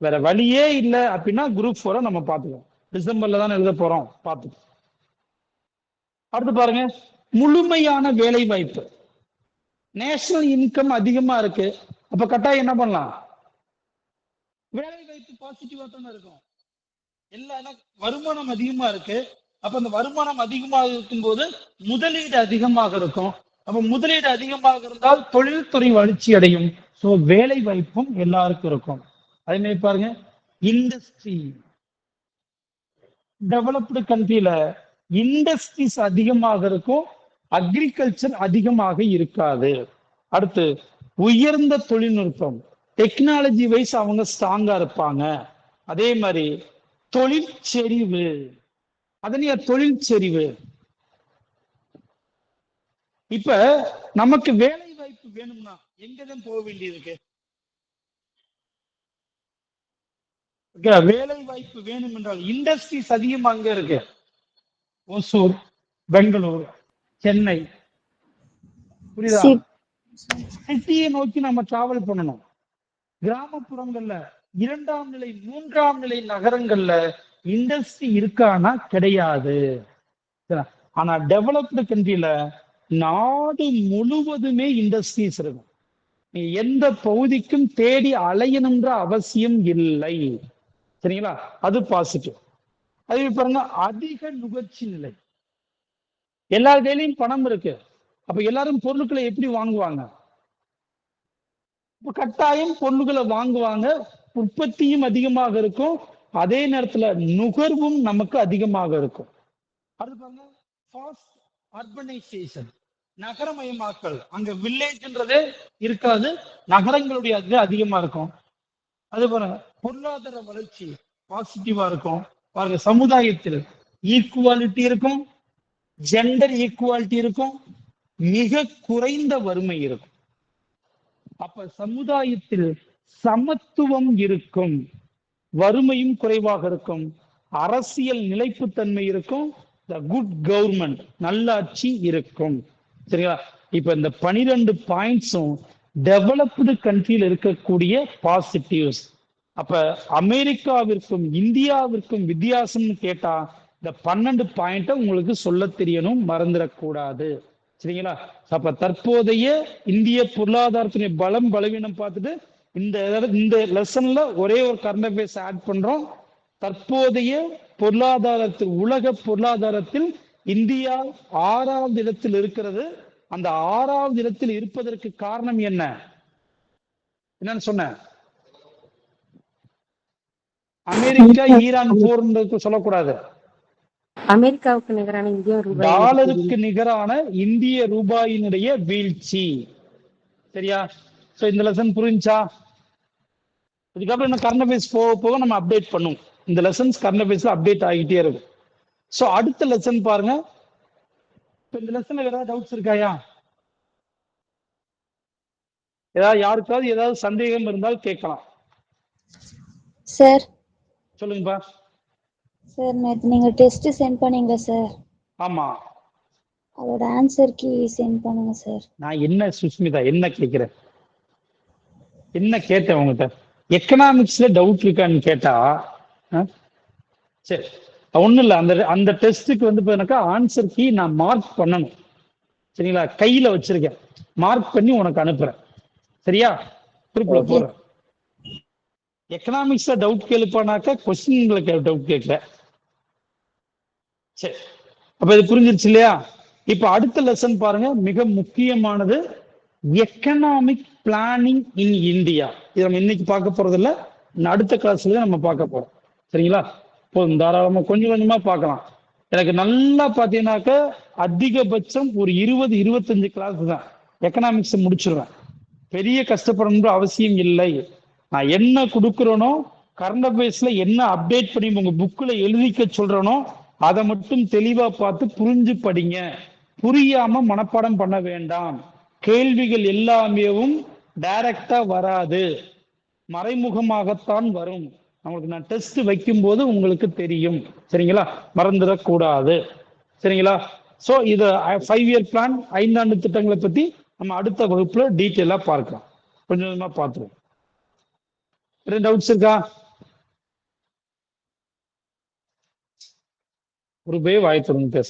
வேற வழியே இல்லை அப்படின்னா குரூப் 4 நம்ம பார்த்துக்கோம். டிசம்பர்ல தான் எழுத போறோம், பார்த்துக்கோ. அடுத்து பாருங்க, முழுமையான வேலை வாய்ப்பு. நேஷனல் இன்கம் அதிகமா இருக்கு, அப்ப கட்டாயம் என்ன பண்ணலாம்? வேலை வாய்ப்பு பாசிட்டிவா தானே இருக்கும். எல்லா வருமானம் அதிகமா இருக்கு, அப்ப அந்த வருமானம் அதிகமாக இருக்கும் போது முதலீடு அதிகமாக இருக்கும். அப்ப முதலீடு அதிகமாக இருந்தால் தொழில்துறை வளர்ச்சி அடையும். சோ வேலை வாய்ப்பும் எல்லாருக்கும் இருக்கும். அதே மாதிரி பாருங்க, இண்டஸ்ட்ரி. டெவலப்டு கண்ட்ரியில இண்டஸ்ட்ரீஸ் அதிகமாக இருக்கும், அக்ரிகல்ச்சர் அதிகமாக இருக்காது. அடுத்து உயர்ந்த தொழில்நுட்பம், டெக்னாலஜி வைஸ் அவங்க ஸ்ட்ராங்கா இருப்பாங்க. அதே மாதிரி தொழிற்செறிவு, அதனைய தொழிற்செறிவு. இப்ப நமக்கு வேலை வாய்ப்பு வேணும்னா எங்கதான் போக வேண்டியிருக்கு? வேலை வாய்ப்பு வேணும் என்றால் இண்டஸ்ட்ரீஸ் அதிகமா அங்க இருக்கு. ஓசூர், பெங்களூர், சென்னை, புரியுதா? சிட்டியை நோக்கி நம்ம டிராவல் பண்ணணும். கிராமப்புறங்கள்ல 2ஆம் நிலை 3ஆம் நிலை நகரங்கள்ல இண்டஸ்ட்ரி இருக்கானா கிடையாது. ஆனா டெவலப்டு கண்ட்ரில நாடு முழுவதுமே இண்டஸ்ட்ரீஸ் இருக்கும். நீ எந்த பகுதிக்கும் தேடி அலையணுன்ற அவசியம் இல்லை. சரிங்களா? அது பாசிட்டிவ். அதே பாருங்க, அதிக நுகர்ச்சி நிலை. எல்லார் கையிலையும் பணம் இருக்கு, அப்ப எல்லாரும் பொருட்களை எப்படி வாங்குவாங்க? இப்ப கட்டாயம் பொருட்களை வாங்குவாங்க, உற்பத்தியும் அதிகமாக இருக்கும், அதே நேரத்துல நுகர்வும் நமக்கு அதிகமாக இருக்கும். அடுத்து பாருங்க, ஃபாஸ்ட் அர்பனைசேஷன், நகரமயமாக்கல். அங்க வில்லேஜ்ன்றதே இருக்காது, நகரங்களுடைய அது அதிகமா இருக்கும். அது பாருங்க, பொருளாதார வளர்ச்சி பாசிட்டிவா இருக்கும். பாருங்க, சமுதாயத்தில் ஈக்குவாலிட்டி இருக்கும், ஜெண்டர் ஈக்குவாலிட்டி இருக்கும், மிக குறைந்த வறுமை இருக்கும். அப்ப சமுதாயத்தில் சமத்துவம் இருக்கும், வறுமையும் குறைவாக இருக்கும், அரசியல் நிலைப்புத்தன்மை இருக்கும், குட் கவர்மெண்ட் நல்லாட்சி இருக்கும். சரிங்களா? இப்ப இந்த 12 பாயிண்ட்ஸும் டெவலப்டு கண்ட்ரியில் இருக்கக்கூடிய பாசிட்டிவ்ஸ். அப்ப அமெரிக்காவிற்கும் இந்தியாவிற்கும் வித்தியாசம்னு கேட்டா இந்த 12 பாயிண்ட உங்களுக்கு சொல்ல தெரியணும், மறந்துடக்கூடாது. சரிங்களா? அப்ப தற்போதைய இந்திய பொருளாதாரத்தினுடைய பலம் பலவீனம் பார்த்துட்டு இந்த லெசன்ல ஒரே ஒரு கரண்ட் அஃபேர்ஸ் ஆட் பண்றோம். தற்போதைய பொருளாதாரத்தில், உலக பொருளாதாரத்தில் இந்தியா 6வது இடத்தில் இருக்கிறது. அந்த 6வது இடத்தில் இருப்பதற்கு காரணம் என்னன்னு சொன்ன? அமெரிக்கா ஈரான் போர் சொல்லக்கூடாது. அமெரிக்காவுக்கு நிகரான இந்திய ரூபாய், டாலருக்கு நிகரான இந்திய ரூபாயினுடைய வீழ்ச்சி. சரியா? சோ இந்த லெசன் புரிஞ்சா? இதுக்கப்புறம் என்ன கரண்ட் அஃபேர்ஸ் போக போக நம்ம அப்டேட் பண்ணுவோம். இந்த லெசன்ஸ் கரண்ட் அஃபேர்ஸ்ல அப்டேட் ஆகிட்டே இருக்கும். சோ அடுத்த லெசன் பாருங்க. இப்ப இந்த லெசன்ல ஏதாவது டவுட்ஸ் இருக்காயா? ஏதாவது யாருக்காவது ஏதாவது சந்தேகம் இருந்தால் கேட்கலாம். சார் சொல்லுங்கப்பா. சார், நேற்று நீங்க டெஸ்ட் சென்ட் பண்ணீங்க சார். ஆமா, அதோட ஆன்சர் கீ சென்ட் பண்ணுங்க சார். நான் என்ன சுஷ்மிதா என்ன கேட்கிறேன், என்ன கேட்டேன் உங்ககிட்ட? எக்கனாமிக்ஸ்ல டவுட் இருக்கான்னு கேட்டா, சரி ஒண்ணும் இல்ல, அந்த டெஸ்ட்டுக்கு வந்து ஆன்சர் கீ நான் மார்க் பண்ணணும். சரிங்களா? கையில வச்சிருக்கேன், மார்க் பண்ணி உனக்கு அனுப்புறேன். சரியா? குரூப்ல போறேன். எக்கனாமிக்ஸ்ல டவுட் கேளுப்பானாக்கா கொஸ்டின்ல டவுட் கேட்கல. சரி, அப்ப இது புரிஞ்சிருச்சு இல்லையா? இப்ப அடுத்த லெசன் பாருங்க, மிக முக்கியமானது, எக்கனாமிக் பிளானிங் இன் இந்தியா. இது நம்ம இன்னைக்கு பார்க்க போறது இல்ல, அடுத்த கிளாஸ்ல நம்ம பார்க்க போறோம். சரிங்களா? போதும், தாராளமா கொஞ்சம் கொஞ்சமா பார்க்கலாம். எனக்கு நல்லா பாத்தீங்கன்னாக்க அதிகபட்சம் ஒரு 20-25 கிளாஸ் தான் எக்கனாமிக்ஸ் முடிச்சிருவேன். பெரிய கஷ்டப்படணுன்ற அவசியம் இல்லை. நான் என்ன கொடுக்குறேனோ, கரண்ட் அஃபேர்ஸ்ல என்ன அப்டேட் பண்ணி உங்க புக்ல எழுதிக்க சொல்றேனோ அதை மட்டும் தெளிவா பார்த்து புரிஞ்சு படிங்க. புரியாம மனப்பாடம் பண்ண வேண்டாம். கேள்விகள் எல்லாமேவும் டைரக்டா வராது, மறைமுகமாகத்தான் வரும். உங்களுக்கு நான் டெஸ்ட் வைக்கும் போது உங்களுக்கு தெரியும். சரிங்களா? மறந்துடக்கூடாது. சரிங்களா? சோ இது 5 இயர் பிளான், 5 ஆண்டு திட்டங்களை பத்தி நம்ம அடுத்த வகுப்புல டீட்டெயிலா பார்க்கலாம். கொஞ்சம் கொஞ்சமா பார்த்துருவோம். டவுட்ஸ் இருக்கா? ஒரு வாய்ப்பு பேச